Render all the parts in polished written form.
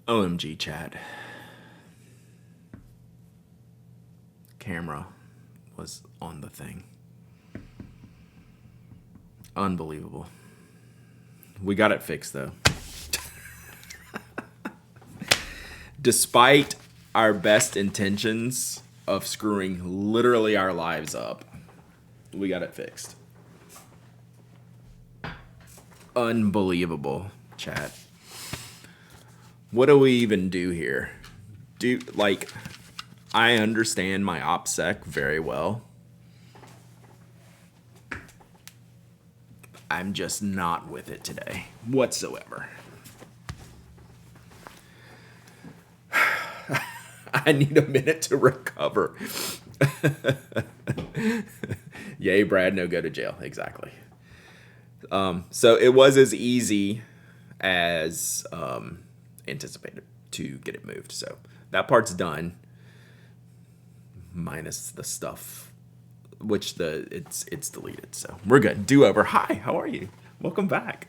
OMG, chat. Camera was on the thing. Unbelievable. We got it fixed, though. Despite our best intentions of screwing literally our lives up, we got it fixed. Unbelievable, chat. What do we even do here? I understand my OPSEC very well. I'm just not with it today whatsoever. I need a minute to recover. Yay, Brad, no go to jail. Exactly. So it was as easy as anticipated to get it moved. So that part's done, minus the stuff, which it's deleted. So we're good. Do over. Hi, how are you? Welcome back.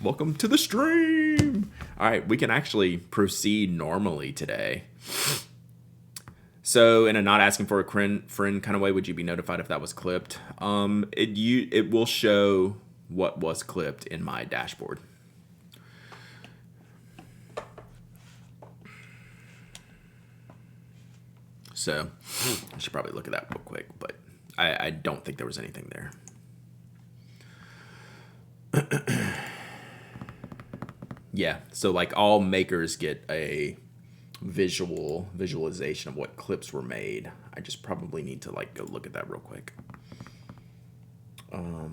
Welcome to the stream. All right, we can actually proceed normally today. So, in a not asking for a friend kind of way, would you be notified if that was clipped? It will show what was clipped in my dashboard. So, I should probably look at that real quick, but I don't think there was anything there. Yeah, so like all makers get a visualization of what clips were made. I just probably need to like go look at that real quick.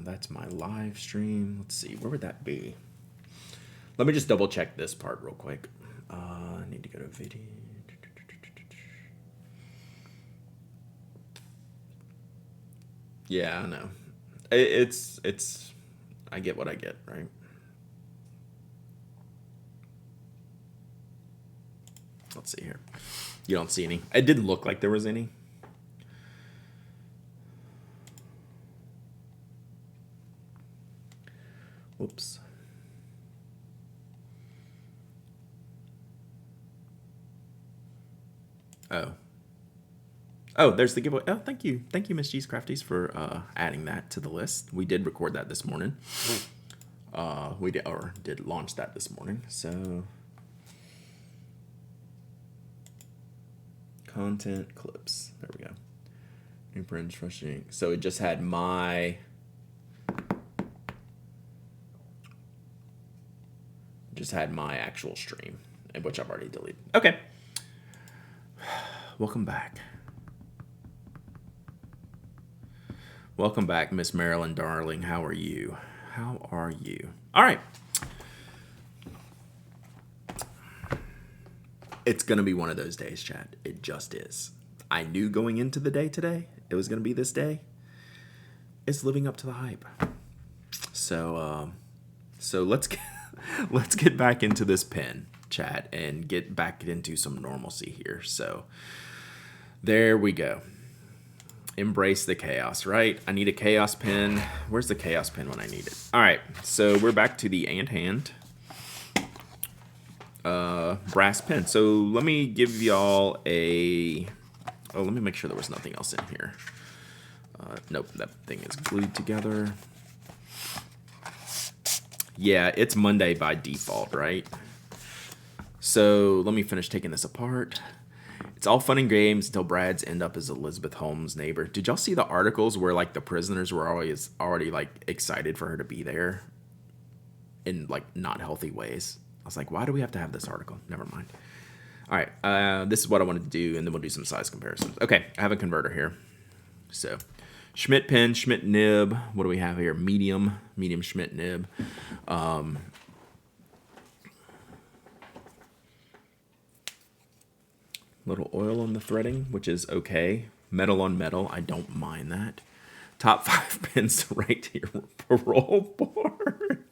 That's my live stream. Let's see, where would that be? Let me just double check this part real quick. I need to go to video. Yeah, I know. It's I get what I get, right? Let's see here. You don't see any. It didn't look like there was any. Whoops. Oh, there's the giveaway. Oh, thank you. Thank you, Miss G's Crafties, for adding that to the list. We did record that this morning. We did launch that this morning. So, content clips. There we go. New print refreshing. So it just had my actual stream, which I've already deleted. Okay. Welcome back. Welcome back, Miss Marilyn, darling. How are you? How are you? All right. It's going to be one of those days, chat. It just is. I knew going into the day today it was going to be this day. It's living up to the hype. So let's get back into this pen, chat, and get back into some normalcy here. So there we go. Embrace the chaos, right? I need a chaos pen. Where's the chaos pen when I need it? All right, so we're back to the ant hand brass pen. So let me give y'all a... Oh, let me make sure there was nothing else in here. Nope, that thing is glued together. Yeah, it's Monday by default, right? So let me finish taking this apart. It's all fun and games until Brad's end up as Elizabeth Holmes' neighbor. Did y'all see the articles where like the prisoners were always already like excited for her to be there in like not healthy ways? I was like, why do we have to have this article? Never mind. All right, this is what I wanted to do, and then we'll do some size comparisons. Okay, I have a converter here. So Schmidt pen, Schmidt nib. What do we have here? Medium Schmidt nib. Little oil on the threading, which is okay. Metal on metal, I don't mind that. Top 5 pins right to your parole board.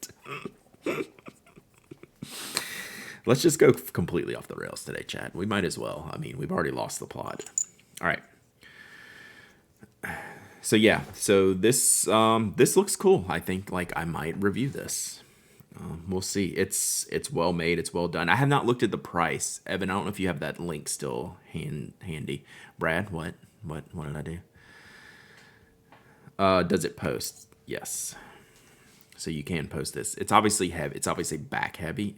Let's just go completely off the rails today, chat. We might as well. I mean, we've already lost the plot. All right. So yeah, so this looks cool. I think like I might review this. We'll see. It's well made. It's well done. I have not looked at the price, Evan. I don't know if you have that link still handy. Brad, what did I do? Does it post? Yes. So you can post this. It's obviously heavy. It's obviously back heavy.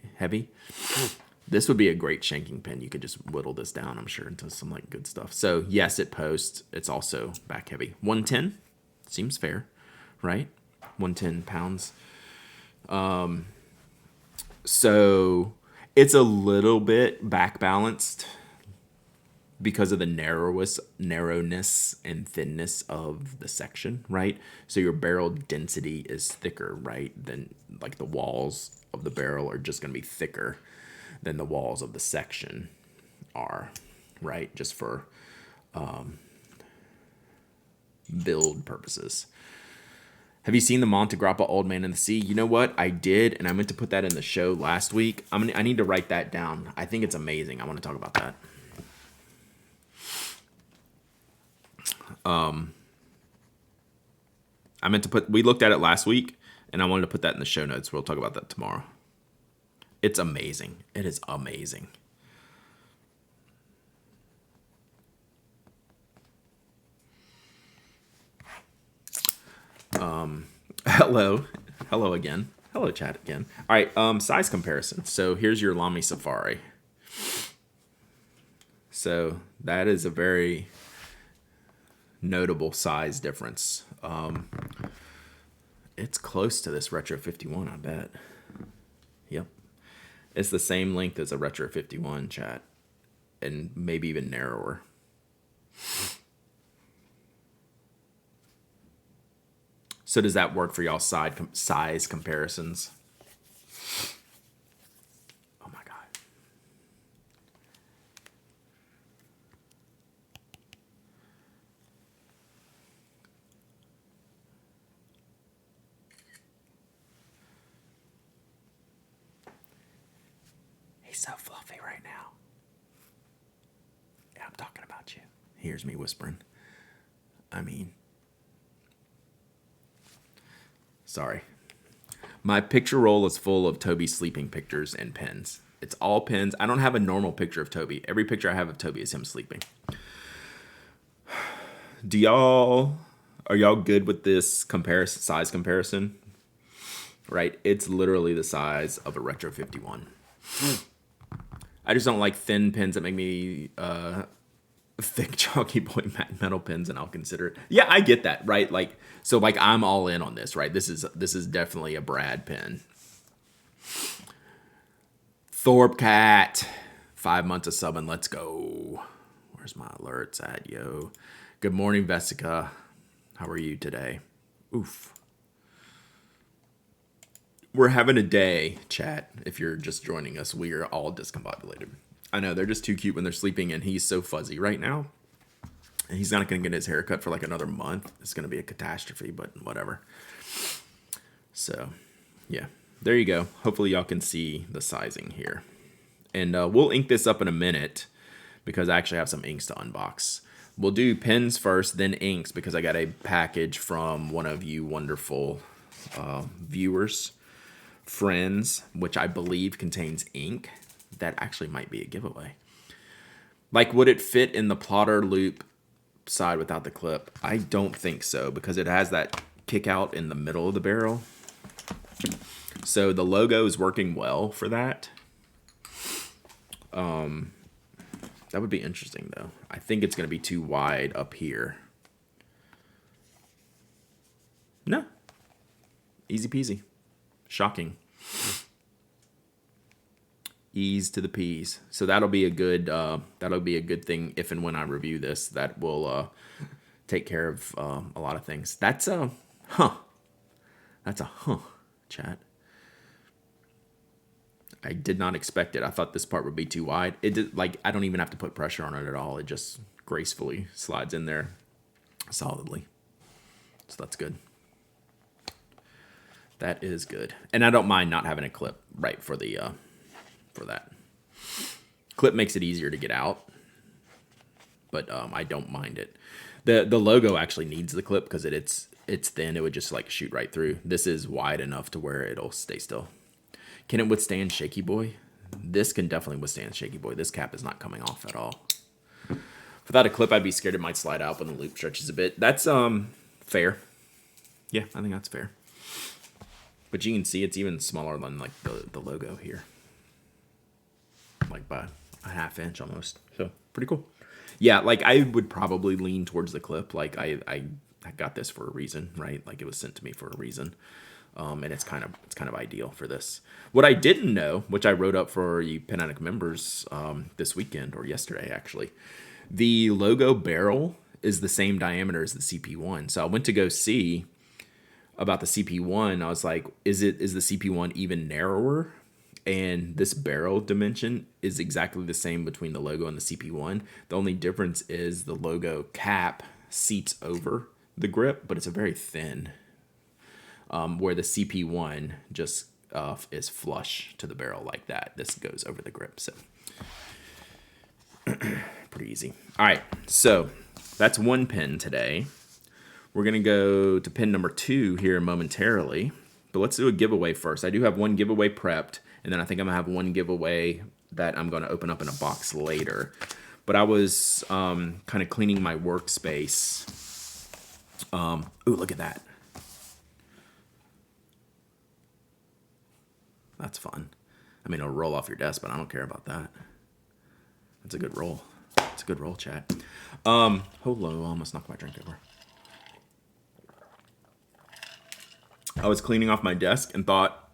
This would be a great shanking pen. You could just whittle this down, I'm sure, into some like good stuff. So yes, it posts. It's also back heavy. 110 seems fair, right? 110 pounds. So it's a little bit back balanced because of the narrowness and thinness of the section, right? So your barrel density is thicker, right? Than like the walls of the barrel are just going to be thicker than the walls of the section are, right? Just for build purposes. Have you seen the Montegrappa Old Man in the Sea? You know what? I did, and I meant to put that in the show last week. I need to write that down. I think it's amazing. I want to talk about that. We looked at it last week, and I wanted to put that in the show notes. We'll talk about that tomorrow. It's amazing. It is amazing. Hello again. Hello, chat again. All right, size comparison. So here's your Lamy Safari. So that is a very notable size difference. It's close to this Retro 51, I bet. Yep. It's the same length as a Retro 51, chat, and maybe even narrower. So does that work for y'all size comparisons? Oh my God. He's so fluffy right now. Yeah, I'm talking about you. Here's me whispering. Sorry. My picture roll is full of Toby sleeping pictures and pens. It's all pens. I don't have a normal picture of Toby. Every picture I have of Toby is him sleeping. Are y'all good with this size comparison? Right? It's literally the size of a Retro 51. I just don't like thin pens that make me thick chalky point metal pens, and I'll consider it. Yeah, I get that, right? Like, so like I'm all in on this, right? This is definitely a Brad pen. Thorpe Cat, 5 months of subbing. Let's go. Where's my alerts at, yo? Good morning, Vesica. How are you today? Oof. We're having a day, chat. If you're just joining us, we are all discombobulated. I know, they're just too cute when they're sleeping, and he's so fuzzy right now. And he's not going to get his hair cut for like another month. It's going to be a catastrophe, but whatever. So, yeah. There you go. Hopefully y'all can see the sizing here. And we'll ink this up in a minute because I actually have some inks to unbox. We'll do pens first, then inks, because I got a package from one of you wonderful viewers, friends, which I believe contains ink. That actually might be a giveaway. Like, would it fit in the plotter loop side without the clip? I don't think so, because it has that kick out in the middle of the barrel. So the logo is working well for that. That would be interesting, though. I think it's going to be too wide up here. No. Easy peasy. Shocking. Ease to the P's. So that'll be a good thing if and when I review this. That will take care of a lot of things. That's a chat. I did not expect it. I thought this part would be too wide. It did, like, I don't even have to put pressure on it at all. It just gracefully slides in there solidly. So that's good. That is good. And I don't mind not having a clip right for the for that. Clip makes it easier to get out, but I don't mind it. The logo actually needs the clip because it's thin. It would just like shoot right through. This is wide enough to where it'll stay still. Can it withstand Shaky Boy? This can definitely withstand Shaky Boy. This cap is not coming off at all. Without a clip, I'd be scared it might slide out when the loop stretches a bit. That's fair. Yeah, I think that's fair. But you can see it's even smaller than like the logo here. Like by a ½ inch almost. So pretty cool. Yeah, like I would probably lean towards the clip. Like I got this for a reason, right? Like it was sent to me for a reason. And it's kind of ideal for this. What I didn't know, which I wrote up for you Panatic members this weekend or yesterday actually, the logo barrel is the same diameter as the CP1. So I went to go see about the CP1. I was like, is the CP1 even narrower? And this barrel dimension is exactly the same between the logo and the CP1. The only difference is the logo cap seeps over the grip, but it's a very thin. Where the CP1 just is flush to the barrel like that. This goes over the grip, so pretty easy. All right, so that's one pin today. We're going to go to pin number 2 here momentarily, but let's do a giveaway first. I do have one giveaway prepped, and then I think I'm going to have one giveaway that I'm going to open up in a box later. But I was kind of cleaning my workspace. Ooh, look at that. That's fun. I mean, it'll roll off your desk, but I don't care about that. That's a good roll. It's a good roll, chat. Hello, I almost knocked my drink over. I was cleaning off my desk and thought,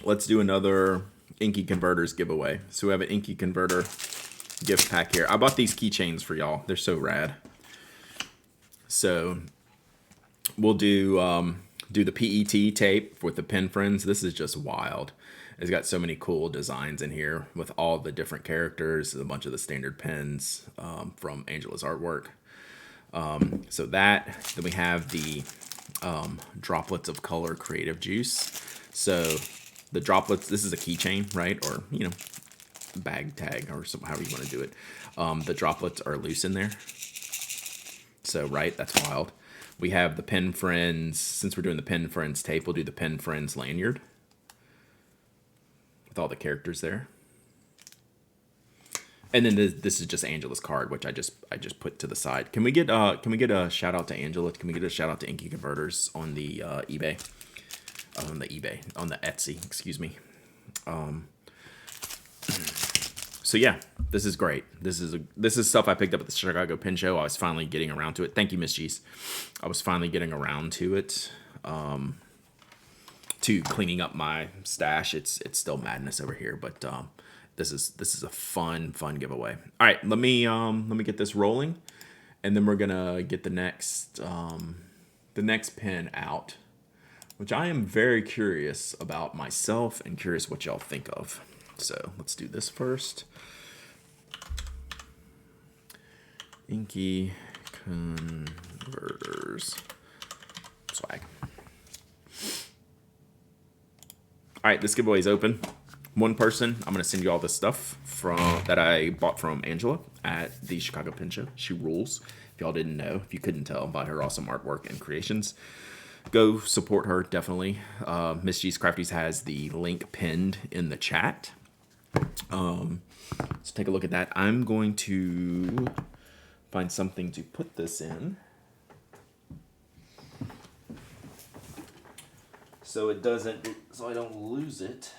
let's do another Inky Converters giveaway. So we have an Inky Converter gift pack here. I bought these keychains for y'all. They're so rad. So we'll do the PET tape with the pen friends. This is just wild. It's got so many cool designs in here with all the different characters, a bunch of the standard pens from Angela's artwork. So that, then we have the droplets of color creative juice. So the droplets, this is a keychain, right? Or, you know, bag tag or some, however you want to do it. The droplets are loose in there. So, right, that's wild. We have the Pen Friends. Since we're doing the Pen Friends tape, we'll do the Pen Friends lanyard with all the characters there. And then this is just Angela's card, which I just put to the side. Can we get a shout out to Angela? Can we get a shout out to Inky Converters on the eBay? On the Etsy, excuse me. So yeah, this is great. This is stuff I picked up at the Chicago Pen Show. I was finally getting around to it. Thank you, Miss G's. I was finally getting around to it. To cleaning up my stash. It's still madness over here, but this is a fun giveaway. All right, let me get this rolling, and then we're gonna get the next pin out, which I am very curious about myself and curious what y'all think of. So let's do this first. Inky Converters swag. All right, this giveaway is open. One person, I'm gonna send you all this stuff that I bought from Angela at the Chicago Pen Show. She rules. If y'all didn't know, if you couldn't tell by her awesome artwork and creations, go support her definitely. Miss G's Crafties has the link pinned in the chat. So take a look at that. I'm going to find something to put this in, so I don't lose it.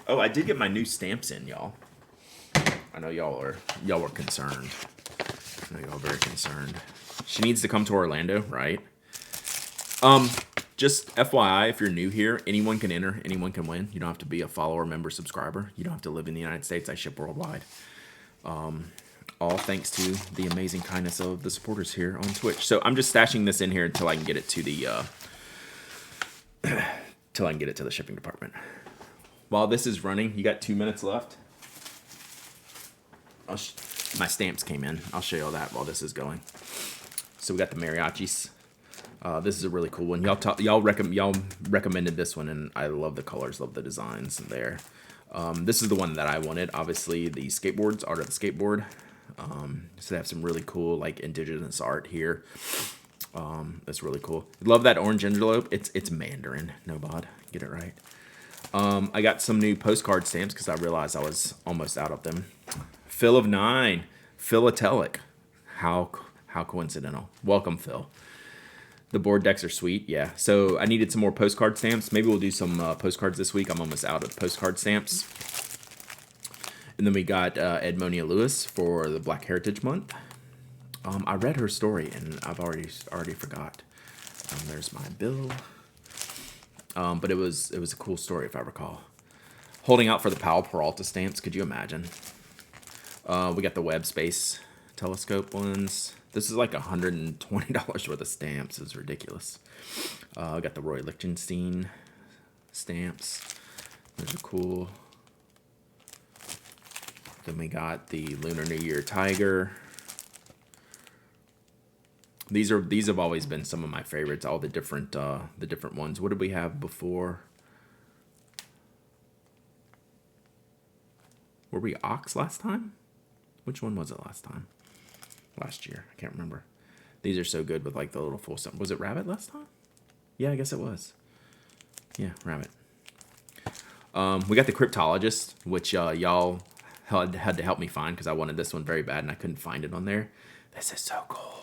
Oh, I did get my new stamps in, y'all. I know y'all were concerned. I know y'all are very concerned. She needs to come to Orlando, right? Just FYI, if you're new here, anyone can enter, anyone can win. You don't have to be a follower, member, subscriber. You don't have to live in the United States. I ship worldwide. All thanks to the amazing kindness of the supporters here on Twitch. So I'm just stashing this in here until I can get it to the shipping department. While this is running, you got 2 minutes left. My stamps came in. I'll show you all that while this is going. So we got the mariachis. This is a really cool one. Y'all recommended this one, and I love the colors, love the designs there. This is the one that I wanted. Obviously, the skateboards, art of the skateboard. So they have some really cool like indigenous art here. That's really cool. Love that orange envelope. It's Mandarin. No bod. get it right. I got some new postcard stamps because I realized I was almost out of them. Phil of 9, philatelic. How coincidental. Welcome, Phil. The board decks are sweet, yeah. So I needed some more postcard stamps. Maybe we'll do some postcards this week. I'm almost out of postcard stamps. And then we got Edmonia Lewis for the Black Heritage Month. I read her story and I've already forgot. There's my bill. But it was a cool story if I recall. Holding out for the Powell Peralta stamps. Could you imagine? We got the Webb Space Telescope ones. This is like $120 worth of stamps. It's ridiculous. We got the Roy Lichtenstein stamps. Those are cool. Then we got the Lunar New Year Tiger. These have always been some of my favorites. All the different ones. What did we have before? Were we Ox last time? Which one was it last time? Last year, I can't remember. These are so good with like the little full sum. Was it Rabbit last time? Yeah, I guess it was. Yeah, Rabbit. We got the Cryptologist, which y'all had to help me find because I wanted this one very bad and I couldn't find it on there. This is so cool.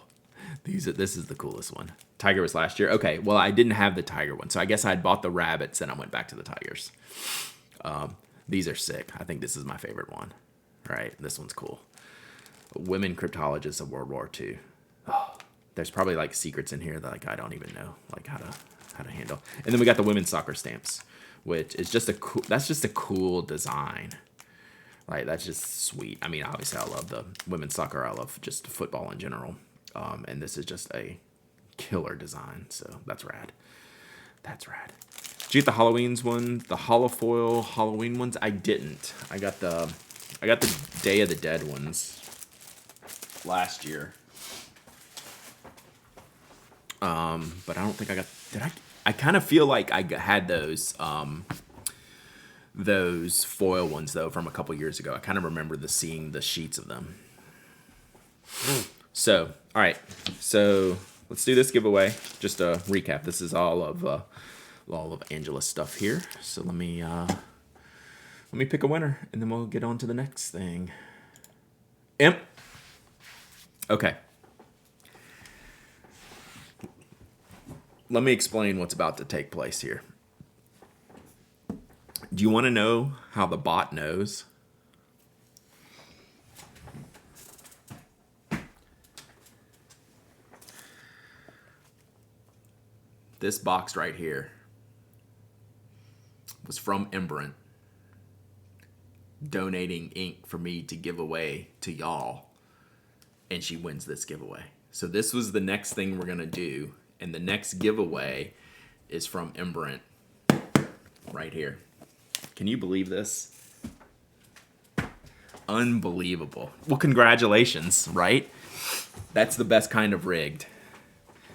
This is the coolest one. Tiger was last year. Okay, well, I didn't have the Tiger one, so I guess I had bought the Rabbits and I went back to the Tigers. These are sick. I think this is my favorite one. Right, this one's cool. Women cryptologists of World War II. Oh, there's probably like secrets in here that like I don't even know like how to handle. And then we got the women's soccer stamps, which is just that's just a cool design. Like that's just sweet. I mean, obviously I love the women's soccer. I love just football in general. And this is just a killer design, so that's rad. That's rad. Did you get the Halloween's one? The holofoil Halloween ones? I didn't. I got the Day of the Dead ones last year. But I don't think I got. Did I? I kind of feel like I had those foil ones though from a couple years ago. I kind of remember seeing the sheets of them. So, all right. So let's do this giveaway. Just a recap. This is all of Angela's stuff here. So let me pick a winner, and then we'll get on to the next thing. Imp. Okay. Let me explain what's about to take place here. Do you want to know how the bot knows? This box right here was from Embrant donating ink for me to give away to y'all, and she wins this giveaway. So this was the next thing we're gonna do, and the next giveaway is from Embrant right here. Can you believe this? Unbelievable. Well, congratulations, right? That's the best kind of rigged.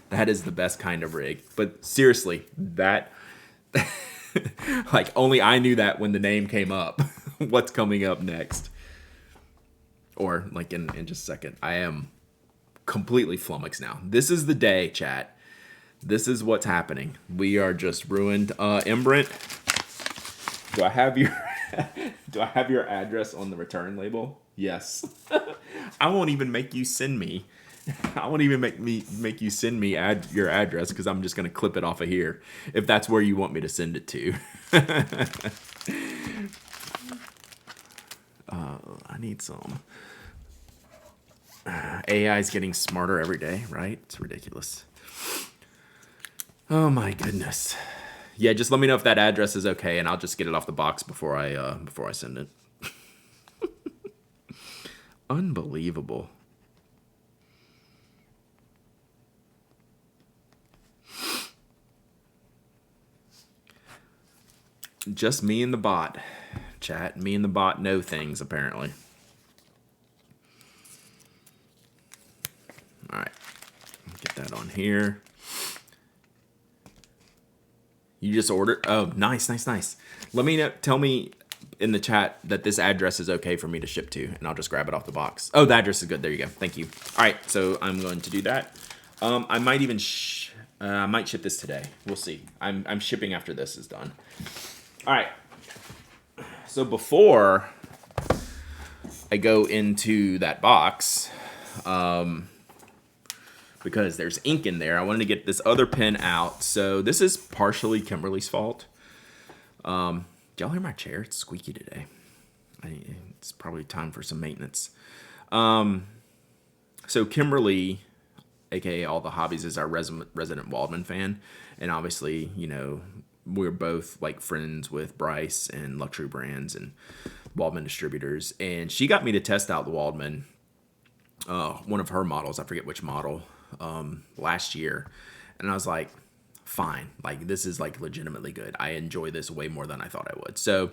That is the best kind of rig. But seriously, that like only I knew that when the name came up. What's coming up next? Or like in just a second. I am completely flummoxed now. This is the day, chat. This is what's happening. We are just ruined. Embrant, do I have your address on the return label? Yes. I won't even make you send me. I won't even make you send me your address because I'm just gonna clip it off of here if that's where you want me to send it to. I need some. AI is getting smarter every day, right? It's ridiculous. Oh my goodness. Yeah, just let me know if that address is okay, and I'll just get it off the box before I send it. Unbelievable. Just me and the bot. Chat, me and the bot know things, apparently. All right. Get that on here. You just ordered? Oh, nice. Let me tell me in the chat that this address is okay for me to ship to, and I'll just grab it off the box. Oh, the address is good. There you go. Thank you. All right, so I'm going to do that. I might even I might ship this today. We'll see. I'm shipping after this is done. All right. So before I go into that box, because there's ink in there, I wanted to get this other pen out. So this is partially Kimberly's fault. Do y'all hear my chair? It's squeaky today. It's probably time for some maintenance. So Kimberly, aka All the Hobbies, is our resident Waldman fan, and obviously, you know, we're both like friends with Bryce and Luxury Brands and Waldman distributors, and she got me to test out the Waldman, one of her models, I forget which model, last year, and I was like, fine, like this is like legitimately good. I enjoy this way more than I thought I would. So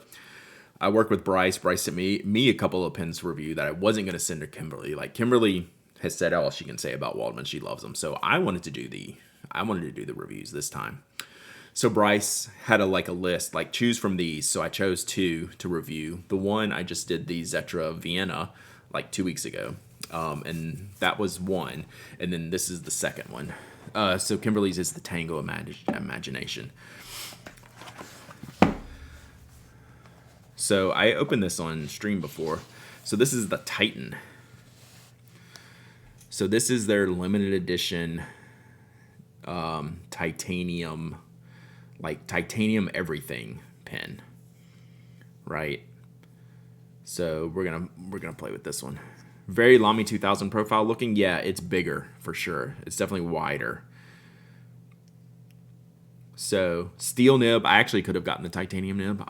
I worked with Bryce. Bryce sent me a couple of pens to review that I wasn't going to send to Kimberly. Like Kimberly has said all she can say about Waldman. She loves them. So I wanted to do the reviews this time. So Bryce had a list, like choose from these. So I chose two to review. The one I just did the Zetra Vienna like 2 weeks ago. And that was one. And then this is the second one. So Kimberly's is the Tango Imagination. So I opened this on stream before. So this is the Titan. So this is their limited edition titanium, like titanium everything pen, right? So we're gonna play with this one. Very Lamy 2000 profile looking. Yeah, it's bigger for sure. It's definitely wider. So steel nib. I actually could have gotten the titanium nib.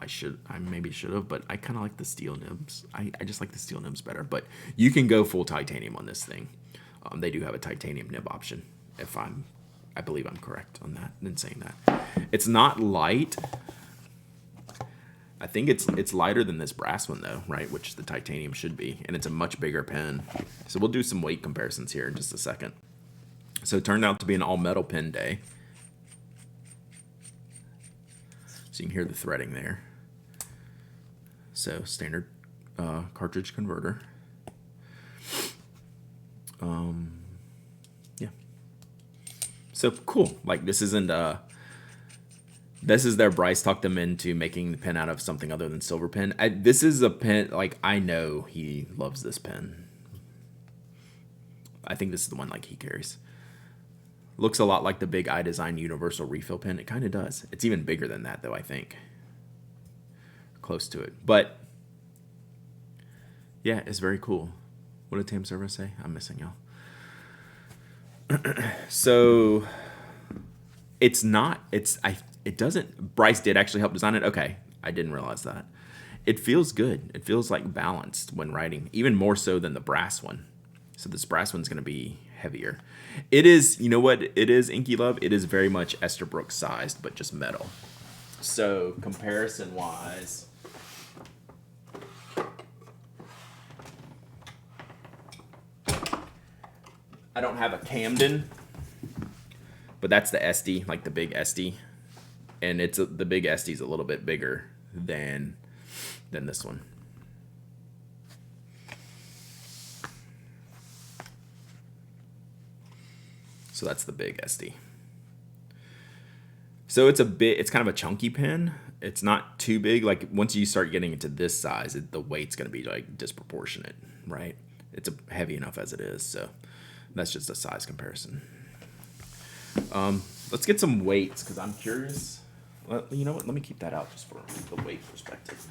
I maybe should have, but I kind of like the steel nibs. I just like the steel nibs better. But you can go full titanium on this thing. They do have a titanium nib option. I believe I'm correct on that in saying that. It's not light. I think it's lighter than this brass one though, right? Which the titanium should be, and it's a much bigger pen. So we'll do some weight comparisons here in just a second. So it turned out to be an all metal pen day. So you can hear the threading there. So standard cartridge converter. Yeah. So cool. Like this isn't this is their Bryce talked them into making the pen out of something other than silver pen. This is a pen, like I know he loves this pen. I think this is the one like he carries. Looks a lot like the big iDesign Universal Refill pen. It kind of does. It's even bigger than that though, I think. Close to it. But yeah, it's very cool. What did Tam Servo say? I'm missing y'all. So it doesn't, Bryce did actually help design it. Okay, I didn't realize that. It feels good. It feels like balanced when writing, even more so than the brass one. So this brass one's going to be heavier. It is, you know what it is, Inky Love? It is very much Esterbrook sized, but just metal. So comparison wise, I don't have a Camden, but that's the SD, like the big SD, and the big SD is a little bit bigger than this one. So that's the big SD. So it's kind of a chunky pen. It's not too big. Like once you start getting into this size, the weight's going to be like disproportionate, right? It's heavy enough as it is. So that's just a size comparison. Let's get some weights because I'm curious. Well, you know what? Let me keep that out just for the weight perspective.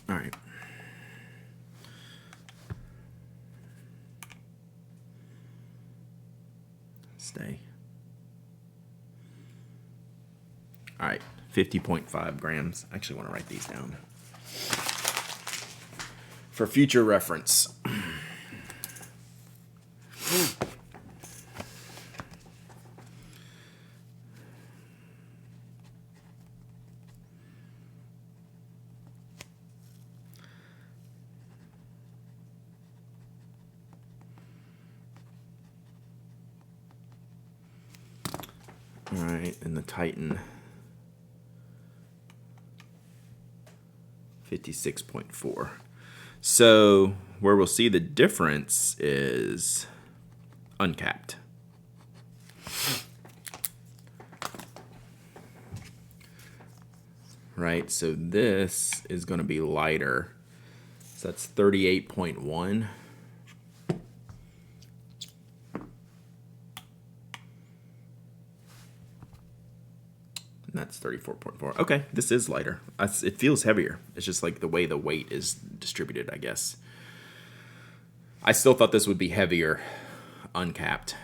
All right. Stay. All right, 50.5 grams. I actually want to write these down for future reference. All right, and the Titan 56.4. So where we'll see the difference is uncapped. Right, so this is going to be lighter. So that's 38.1. And that's 34.4. Okay, this is lighter. It feels heavier. It's just like the way the weight is distributed, I guess. I still thought this would be heavier uncapped.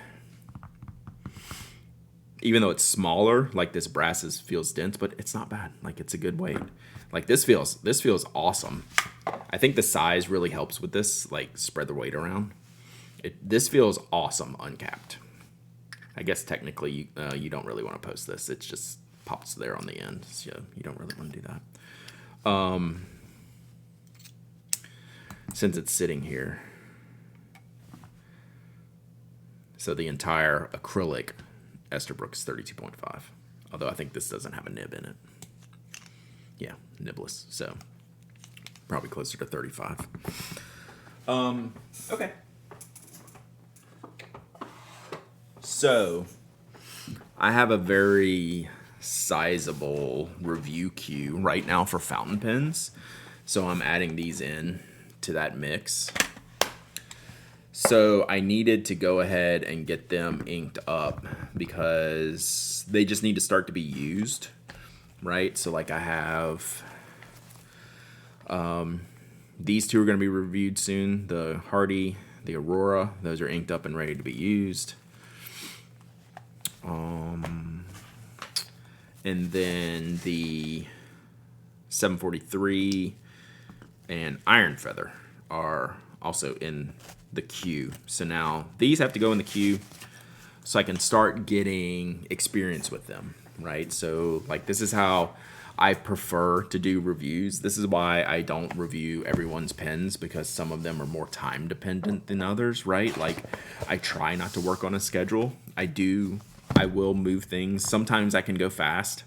Even though it's smaller, like this brass feels dense, but it's not bad. Like it's a good weight. Like this feels awesome. I think the size really helps with this, like spread the weight around. This feels awesome uncapped. I guess technically you don't really want to post this. It's just pops there on the end, so you don't really want to do that. Since it's sitting here, so the entire acrylic Esterbrook is 32.5. Although I think this doesn't have a nib in it. Yeah, nibless. So probably closer to 35. Okay. So I have a very sizable review queue right now for fountain pens. So I'm adding these in to that mix. So I needed to go ahead and get them inked up because they just need to start to be used, right? So like I have these two are going to be reviewed soon. The Hardy, the Aurora, those are inked up and ready to be used. And then the 743 and Iron Feather are also in the queue. So now these have to go in the queue so I can start getting experience with them, right? So like this is how I prefer to do reviews. This is why I don't review everyone's pens, because some of them are more time dependent than others, right? Like I try not to work on a schedule. I will move things. Sometimes I can go fast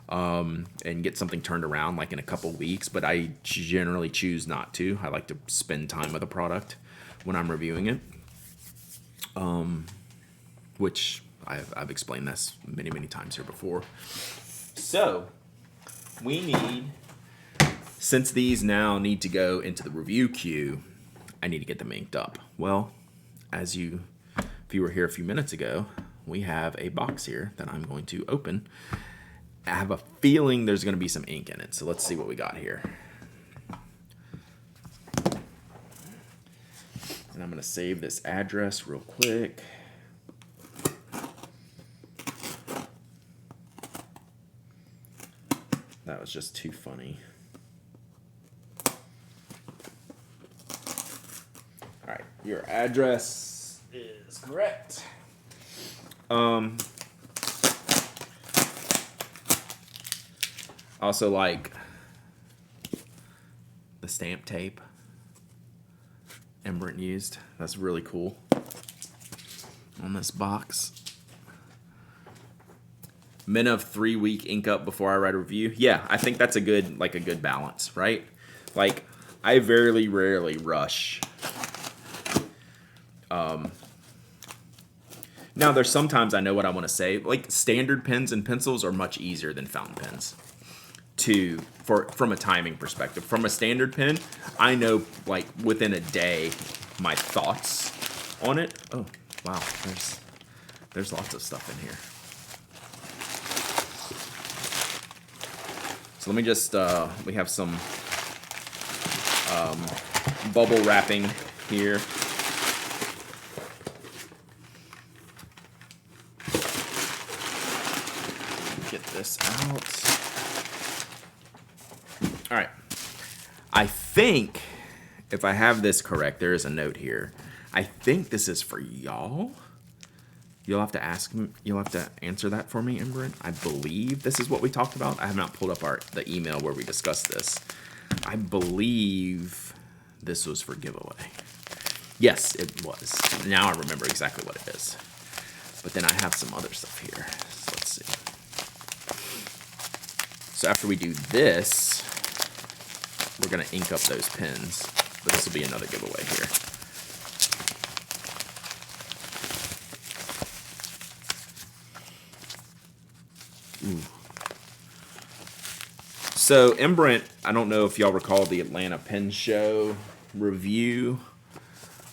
and get something turned around like in a couple weeks, but I generally choose not to. I like to spend time with a product when I'm reviewing it, which I've explained this many, many times here before. So we need, since these now need to go into the review queue, I need to get them inked up. Well, if you were here a few minutes ago, we have a box here that I'm going to open. I have a feeling there's going to be some ink in it, so let's see what we got here. And I'm going to save this address real quick. That was just too funny. All right, your address is correct. Also like the stamp tape Embrent used. That's really cool on this box. Men of 3 week ink up before I write a review. Yeah, I think that's a good balance, right? Like I very rarely rush. Now there's sometimes I know what I want to say. Like standard pens and pencils are much easier than fountain pens from a timing perspective. From a standard pen, I know like within a day my thoughts on it. Oh wow, there's lots of stuff in here. So let me just we have some bubble wrapping here. Get this out. All right. I think, if I have this correct, there is a note here. I think this is for y'all. You'll have to answer that for me, Embrent. I believe this is what we talked about. I have not pulled up the email where we discussed this. I believe this was for giveaway. Yes, it was. Now I remember exactly what it is. But then I have some other stuff here. So let's see. So after we do this, we're going to ink up those pins. But this will be another giveaway here. Ooh. So Imbrent, I don't know if y'all recall the Atlanta Pen Show review.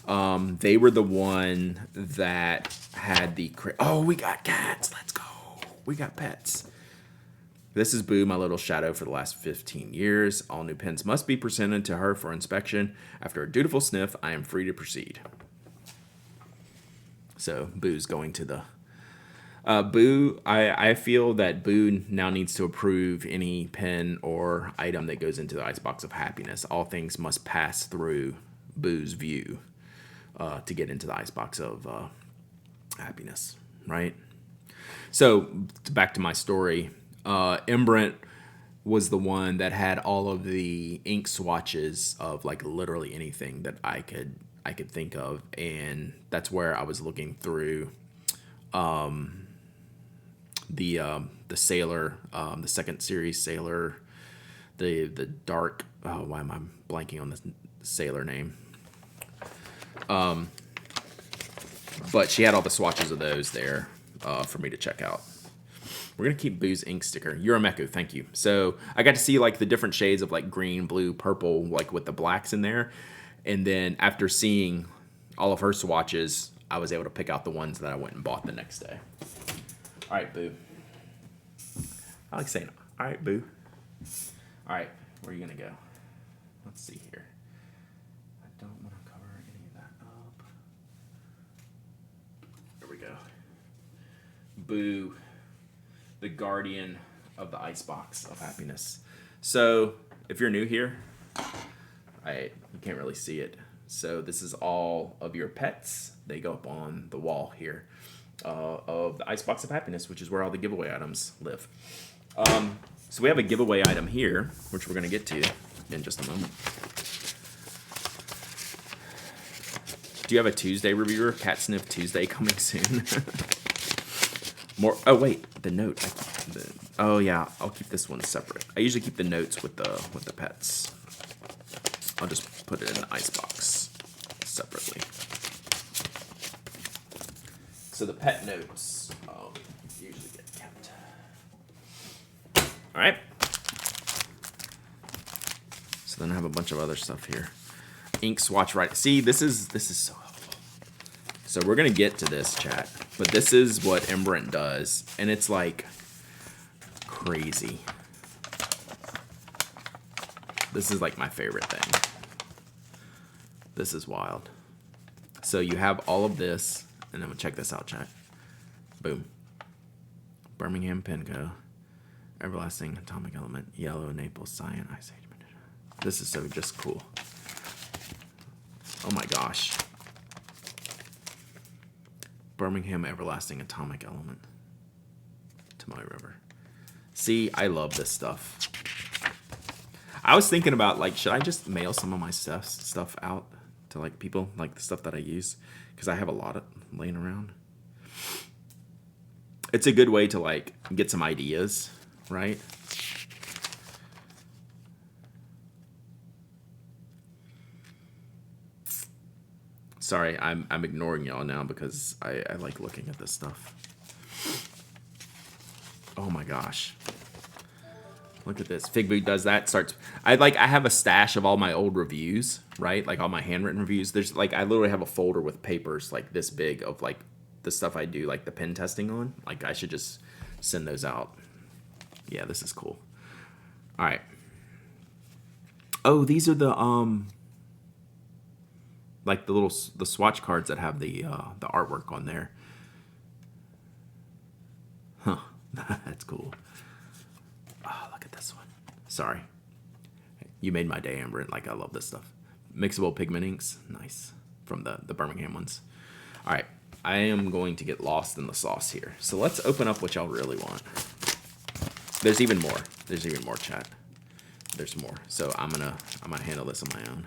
They were the one that had the... Oh, we got cats. Let's go. We got pets. This is Boo, my little shadow for the last 15 years. All new pens must be presented to her for inspection. After a dutiful sniff, I am free to proceed. So Boo's going to the... Boo, I feel that Boo now needs to approve any pen or item that goes into the icebox of happiness. All things must pass through Boo's view to get into the icebox of happiness, right? So back to my story. Imbrent was the one that had all of the ink swatches of like literally anything that I could think of, and that's where I was looking through the Sailor, the second series Sailor, the dark. Oh, why am I blanking on the Sailor name? But she had all the swatches of those there for me to check out. We're going to keep Boo's ink sticker. Urameku, thank you. So I got to see like the different shades of like green, blue, purple, like with the blacks in there. And then after seeing all of her swatches, I was able to pick out the ones that I went and bought the next day. All right, Boo. I like saying, all right, Boo. All right, where are you going to go? Let's see here. I don't want to cover any of that up. There we go. Boo. The guardian of the icebox of happiness. So if you're new here, you can't really see it. So this is all of your pets. They go up on the wall here of the icebox of happiness, which is where all the giveaway items live. So we have a giveaway item here, which we're going to get to in just a moment. Do you have a Tuesday reviewer? Cat Sniff Tuesday coming soon. More. Oh wait, the note. Oh yeah, I'll keep this one separate. I usually keep the notes with the pets. I'll just put it in the icebox separately. So the pet notes usually get kept. All right. So then I have a bunch of other stuff here. Ink swatch right. See, this is so helpful. So we're gonna get to this, chat. But this is what Imbrent does, and it's like crazy. This is like my favorite thing. This is wild. So you have all of this, and then we'll check this out, chat. Boom. Birmingham Penco, Everlasting Atomic Element, Yellow Naples Cyan Ice Age. This is so just cool. Oh my gosh. Birmingham Everlasting Atomic Element. Tomoe River. See, I love this stuff. I was thinking about, like, should I just mail some of my stuff out to, like, people? Like, the stuff that I use? Because I have a lot of laying around. It's a good way to, like, get some ideas, right? Sorry, I'm ignoring y'all now because I like looking at this stuff. Oh my gosh. Look at this. Fig Boot does that. I have a stash of all my old reviews, right? Like all my handwritten reviews. There's like I literally have a folder with papers like this big of like the stuff I do like the pen testing on. Like I should just send those out. Yeah, this is cool. All right. Oh, these are the like the swatch cards that have the artwork on there. Huh. That's cool. Oh, look at this one. Sorry. You made my day, Amber. Like, I love this stuff. Mixable pigment inks. Nice. From the Birmingham ones. All right. I am going to get lost in the sauce here. So let's open up what y'all really want. There's even more. There's even more, chat. There's more. So I'm gonna handle this on my own.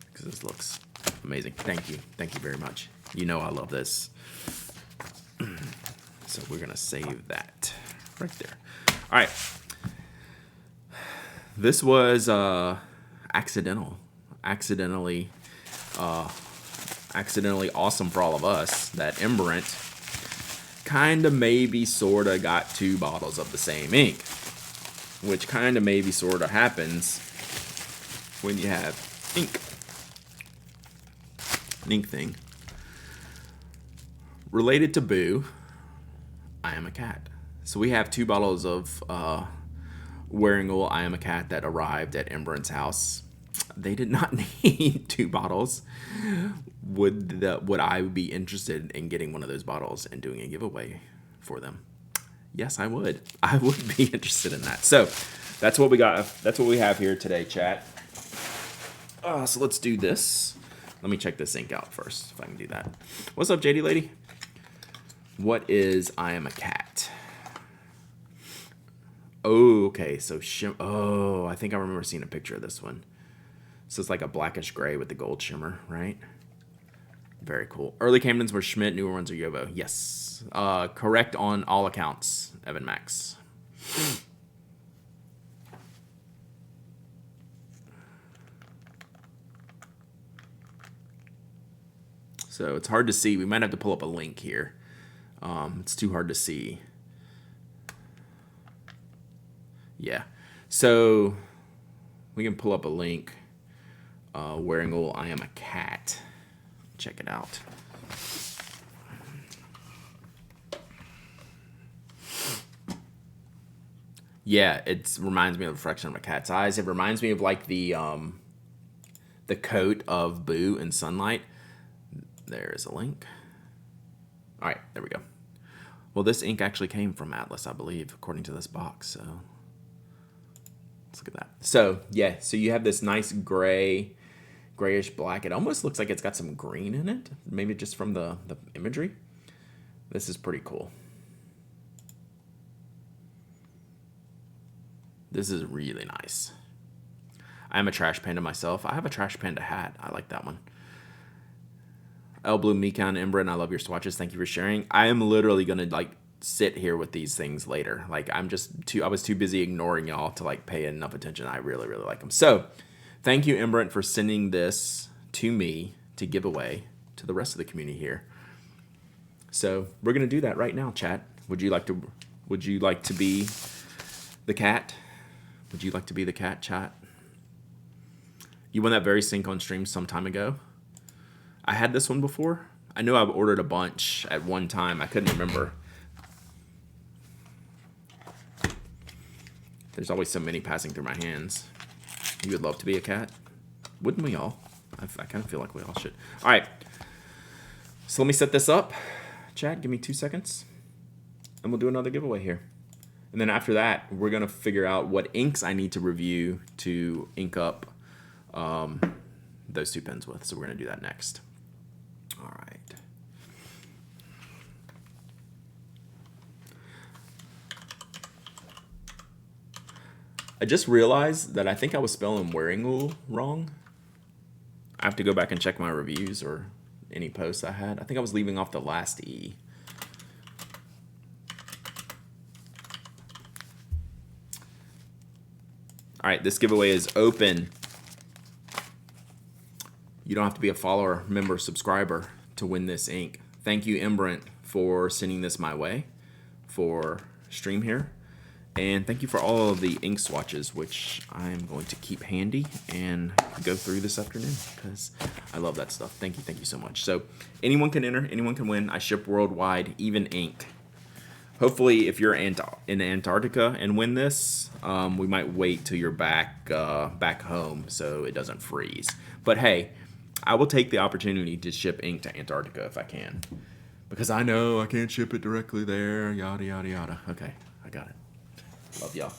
Because this looks amazing. Thank you. Thank you very much. You know I love this. So we're going to save that. right there. All right. This was accidentally awesome for all of us that Embrent kind of maybe sort of got 2 bottles of the same ink, which kind of maybe sort of happens when you have an ink thing. Related to Boo, I Am a Cat. So we have 2 bottles of Wearing Wool, I Am a Cat that arrived at Embrent's house. They did not need 2 bottles. Would I be interested in getting one of those bottles and doing a giveaway for them? Yes, I would. I would be interested in that. So that's what we got. That's what we have here today, chat. So let's do this. Let me check this ink out first, if I can do that. What's up, JD lady? What is I Am a Cat? Oh, okay. So, I think I remember seeing a picture of this one. So it's like a blackish gray with the gold shimmer, right? Very cool. Early Camdens were Schmidt, newer ones are Yovo. Yes. Correct on all accounts, Evan Max. So it's hard to see. We might have to pull up a link here. It's too hard to see. Yeah. So we can pull up a link. Wearing Wool, I Am a Cat. Check it out. Yeah, it reminds me of the reflection of a cat's eyes. It reminds me of like the coat of Boo in sunlight. There's a link. All right, there we go. Well, this ink actually came from Atlas, I believe, according to this box. So let's look at that. So yeah, so you have this nice grayish black. It almost looks like it's got some green in it, maybe just from the imagery. This is pretty cool. This is really nice. I am a Trash Panda myself. I have a Trash Panda hat. I like that one. El Blue, Mikan, Embren, I love your swatches. Thank you for sharing. I am literally gonna like sit here with these things later. Like I was too busy ignoring y'all to like pay enough attention. I really, really like them. So thank you, Embrent, for sending this to me to give away to the rest of the community here. So we're gonna do that right now, chat. Would you like to be the cat? Would you like to be the cat, chat? You won that very sync on stream some time ago. I had this one before. I know I've ordered a bunch at one time. I couldn't remember. There's always so many passing through my hands. You would love to be a cat? Wouldn't we all? I kind of feel like we all should. All right. So let me set this up. Chat, give me 2 seconds. And we'll do another giveaway here. And then after that, we're going to figure out what inks I need to review to ink up those 2 pens with. So we're going to do that next. All right. I just realized that I think I was spelling Wearing Wool wrong. I have to go back and check my reviews or any posts I had. I think I was leaving off the last E. All right, this giveaway is open. You don't have to be a follower, member, subscriber to win this ink. Thank you, Embrent, for sending this my way for stream here. And thank you for all of the ink swatches, which I'm going to keep handy and go through this afternoon because I love that stuff. Thank you so much. So anyone can enter, anyone can win. I ship worldwide, even ink. Hopefully, if you're in Antarctica and win this, we might wait till you're back home so it doesn't freeze. But hey, I will take the opportunity to ship ink to Antarctica if I can, because I know I can't ship it directly there. Yada yada yada. Okay, I got it. Love y'all.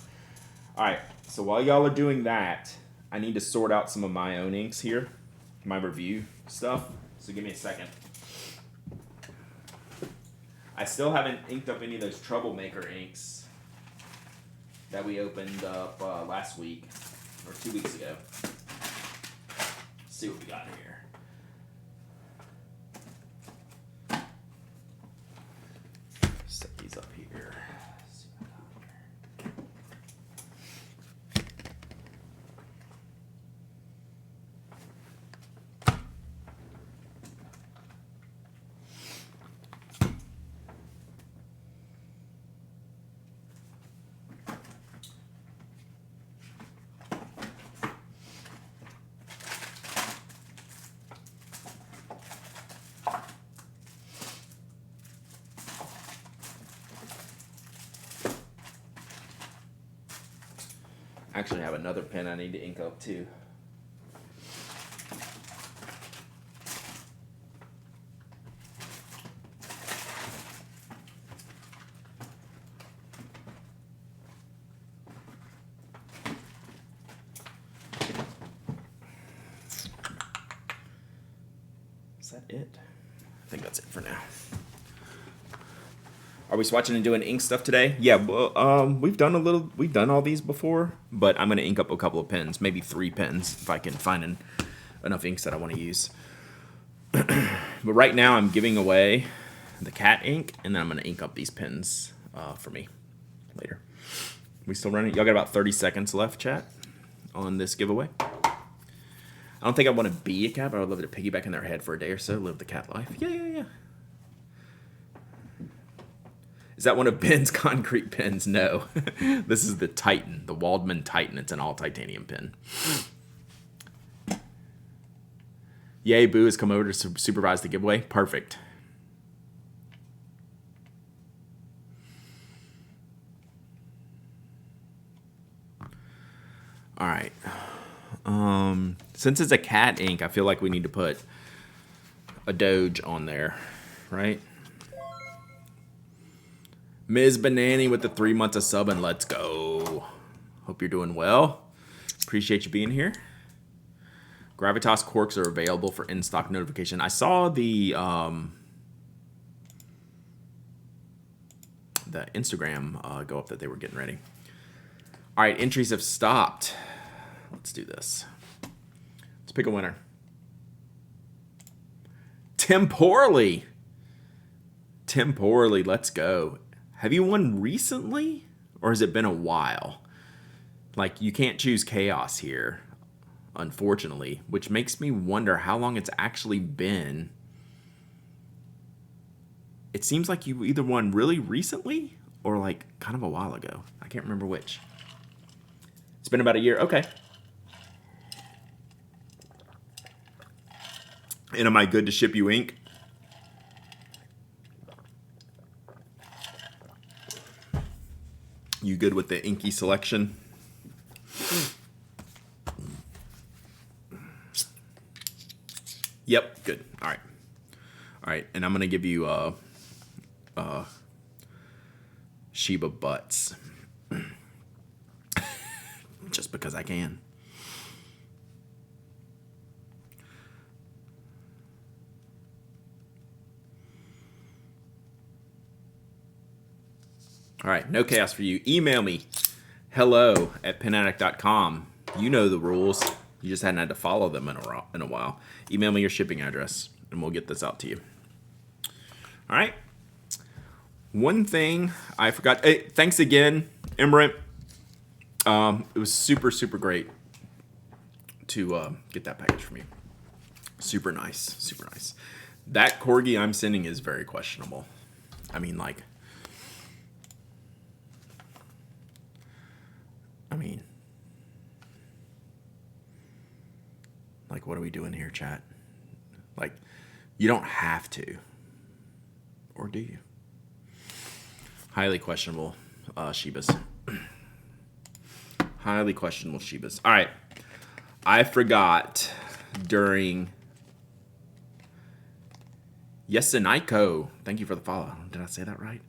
All right, so while y'all are doing that, I need to sort out some of my own inks here, my review stuff. So give me a second. I still haven't inked up any of those Troublemaker inks that we opened up last week or 2 weeks ago. Let's see what we got here. Set these up here. Actually, I have another pen I need to ink up too. Is that it? I think that's it for now. Are we swatching and doing ink stuff today? Yeah, well, we've done all these before, but I'm gonna ink up a couple of pens, maybe 3 pens if I can find enough inks that I want to use. But right now I'm giving away the cat ink, and then I'm gonna ink up these pens for me later. We still running? Y'all got about 30 seconds left, chat, on this giveaway. I don't think I want to be a cat, but I would love to piggyback in their head for a day or so, live the cat life. Yeah. Is that one of Ben's concrete pens? No. This is the Titan, the Waldman Titan. It's an all titanium pen. Yay, Boo has come over to supervise the giveaway. Perfect. All right. Since it's a cat ink, I feel like we need to put a Doge on there, right? Ms. Banani with the 3 months of sub, and let's go. Hope you're doing well. Appreciate you being here. Gravitas corks are available for in-stock notification. I saw the Instagram go up that they were getting ready. All right, entries have stopped. Let's do this. Let's pick a winner. Temporally, let's go. Have you won recently, or has it been a while? Like, you can't choose chaos here, unfortunately, which makes me wonder how long it's actually been. It seems like you either won really recently or like kind of a while ago. I can't remember which. It's been about a year. Okay. And am I good to ship you ink? You good with the inky selection? Yep, good. All right, and I'm gonna give you Sheba Butts, just because I can. All right, no chaos for you. Email me, hello@penaddict.com. You know the rules. You just hadn't had to follow them in a while. Email me your shipping address, and we'll get this out to you. All right. One thing I forgot. Hey, thanks again, Emmerich. It was super, super great to get that package from you. Super nice, super nice. That corgi I'm sending is very questionable. I mean, what are we doing here, chat? Like, you don't have to. Or do you? Highly questionable Shebas. Highly questionable Shebas. All right. I forgot during... Yeseniko. Thank you for the follow. Did I say that right?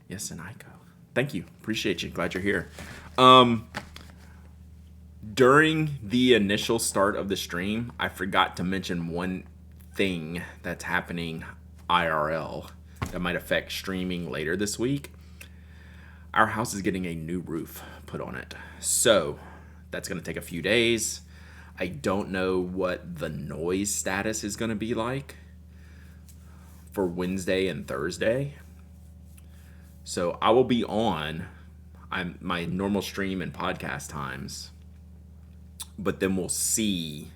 Yeseniko. Thank you. Appreciate you. Glad you're here. During the initial start of the stream, I forgot to mention one thing that's happening IRL that might affect streaming later this week. Our house is getting a new roof put on it. So that's going to take a few days. I don't know what the noise status is going to be like for Wednesday and Thursday. So I will be on my normal stream and podcast times, but then we'll see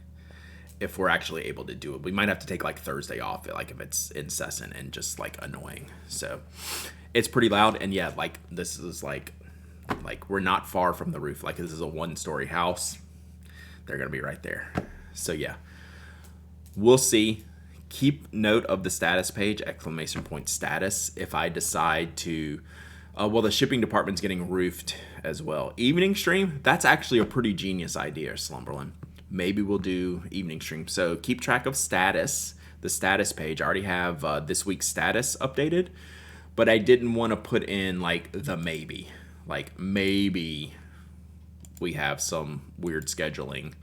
if we're actually able to do it. We might have to take like Thursday off, like if it's incessant and just like annoying. So it's pretty loud, and yeah, like this is like we're not far from the roof. Like this is a 1-story house. They're gonna be right there. So yeah, we'll see. Keep note of the status page, ! Status. If I decide to Well, the shipping department's getting roofed as well. Evening stream, that's actually a pretty genius idea, Slumberland. Maybe we'll do evening stream. So keep track of status, the status page. I already have this week's status updated, but I didn't want to put in like the maybe. Like maybe we have some weird scheduling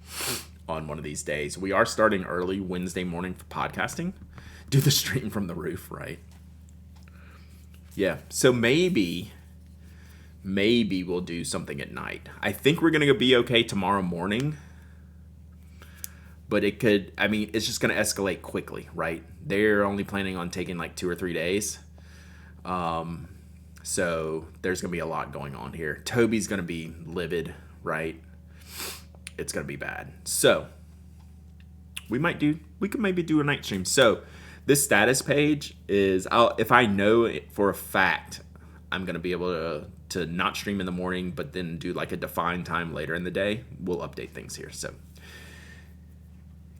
on one of these days. We are starting early Wednesday morning for podcasting. Do the stream from the roof, right? Yeah, so maybe we'll do something at night. I think we're going to be okay tomorrow morning. But it could, I mean, it's just going to escalate quickly, right? They're only planning on taking like 2 or 3 days. So there's going to be a lot going on here. Toby's going to be livid, right? It's going to be bad. So we could maybe do a night stream. So this status page is, if I know it for a fact, I'm going to be able to not stream in the morning, but then do like a defined time later in the day, we'll update things here. So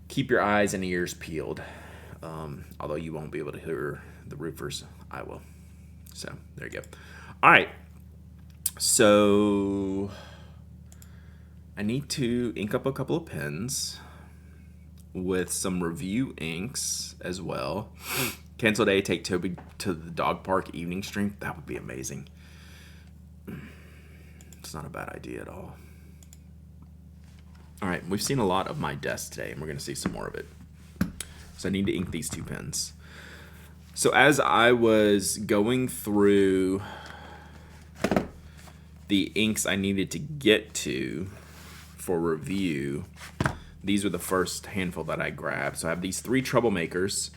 keep your eyes and ears peeled. Although you won't be able to hear the roofers, I will. So there you go. All right. So I need to ink up a couple of pens with some review inks as well. Cancel day, take Toby to the dog park evening stream. That would be amazing. It's not a bad idea at all. All right, we've seen a lot of my desk today, and we're going to see some more of it. So I need to ink these 2 pens. So as I was going through the inks I needed to get to for review, these were the first handful that I grabbed. So I have these 3 troublemakers,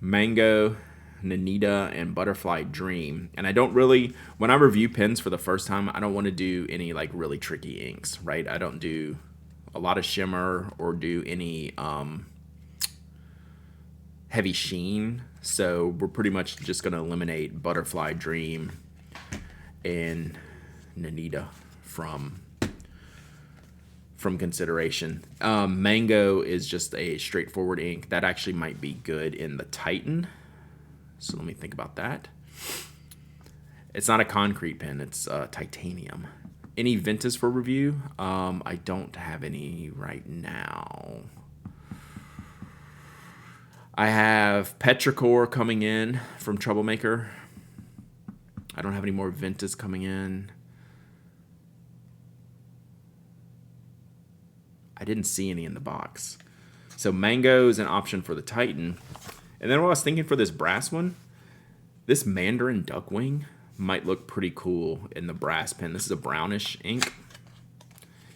Mango, Nanita, and Butterfly Dream. And I don't really, when I review pens for the first time, I don't want to do any like really tricky inks, right? I don't do a lot of shimmer or do any heavy sheen. So we're pretty much just going to eliminate Butterfly Dream and Nanita from consideration. Mango is just a straightforward ink. That actually might be good in the Titan. So let me think about that. It's not a concrete pen. It's titanium. Any Ventus for review? I don't have any right now. I have Petrichor coming in from Troublemaker. I don't have any more Ventus coming in. I didn't see any in the box. So Mango is an option for the Titan. And then what I was thinking for this brass one, this Mandarin Duckwing might look pretty cool in the brass pen. This is a brownish ink.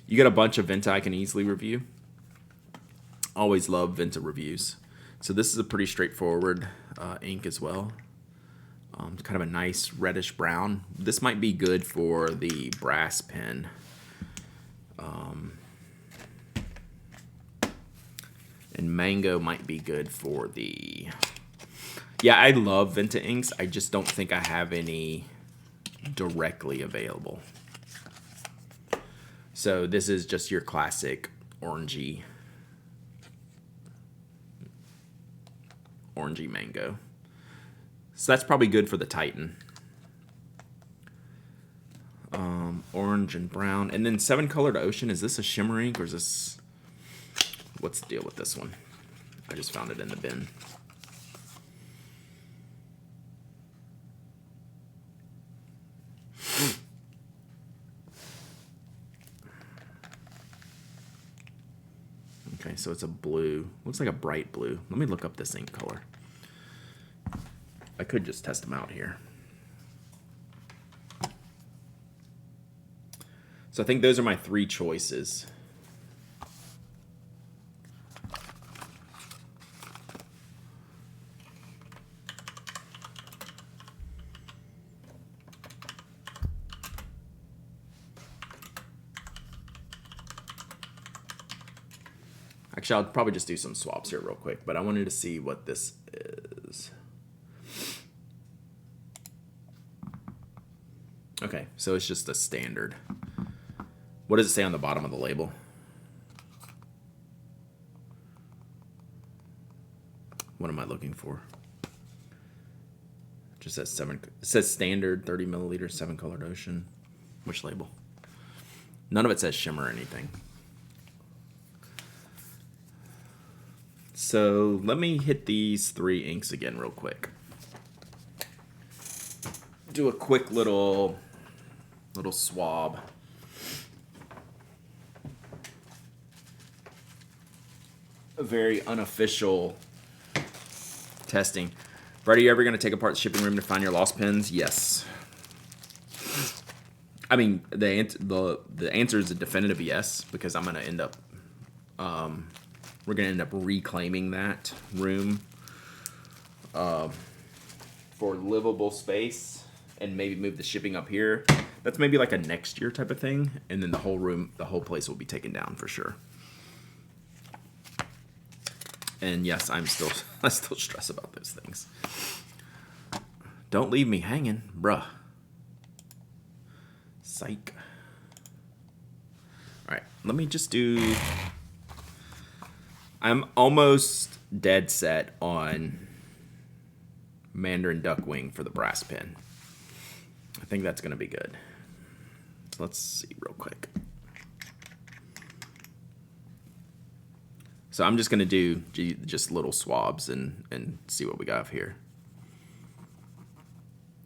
You get a bunch of Venta I can easily review. Always love Venta reviews. So this is a pretty straightforward ink as well. Kind of a nice reddish brown. This might be good for the brass pen. And Mango might be good for the... Yeah, I love Venta inks. I just don't think I have any directly available. So this is just your classic orangey Mango. So that's probably good for the Titan. Orange and brown. And then 7-colored Ocean. Is this a shimmer ink or is this... What's the deal with this one? I just found it in the bin. Okay, so it's a blue. Looks like a bright blue. Let me look up this ink color. I could just test them out here. So I think those are my 3 choices. Actually, I'll probably just do some swaps here real quick, but I wanted to see what this is. Okay, so it's just a standard. What does it say on the bottom of the label? What am I looking for? Just says 7. It says standard 30 milliliter 7 colored ocean. Which label? None of it says shimmer or anything. So let me hit these 3 inks again real quick. Do a quick little swab. A very unofficial testing. Brett, are you ever going to take apart the shipping room to find your lost pens? Yes. I mean, the answer is a definitive yes, because I'm going to end up, we're going to end up reclaiming that room for livable space and maybe move the shipping up here. That's maybe like a next year type of thing. And then the whole place will be taken down for sure. And yes, I still stress about those things. Don't leave me hanging, bruh. Psych. All right, let me just do... I'm almost dead set on Mandarin Duckwing for the brass pen. I think that's going to be good. Let's see real quick. So I'm just going to do just little swabs and see what we got here.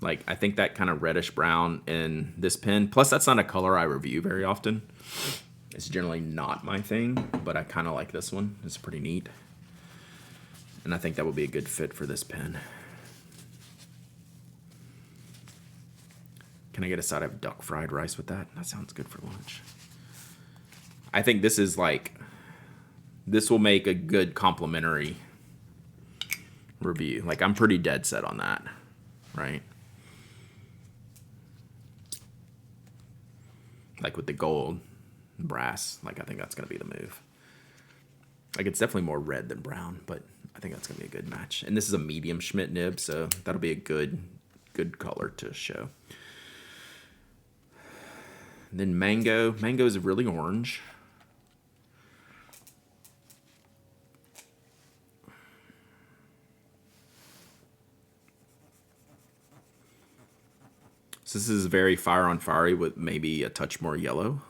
Like, I think that kind of reddish brown in this pen. Plus, that's not a color I review very often. It's generally not my thing, but I kind of like this one. It's pretty neat. And I think that would be a good fit for this pen. Can I get a side of duck fried rice with that? That sounds good for lunch. I think this is like... This will make a good complimentary review. Like, I'm pretty dead set on that, right? Like with the gold, brass, like I think that's going to be the move. Like, it's definitely more red than brown, but I think that's going to be a good match. And this is a medium Schmidt nib, so that'll be a good color to show. And then mango. Mango is really orange. So this is very fire on fiery with maybe a touch more yellow.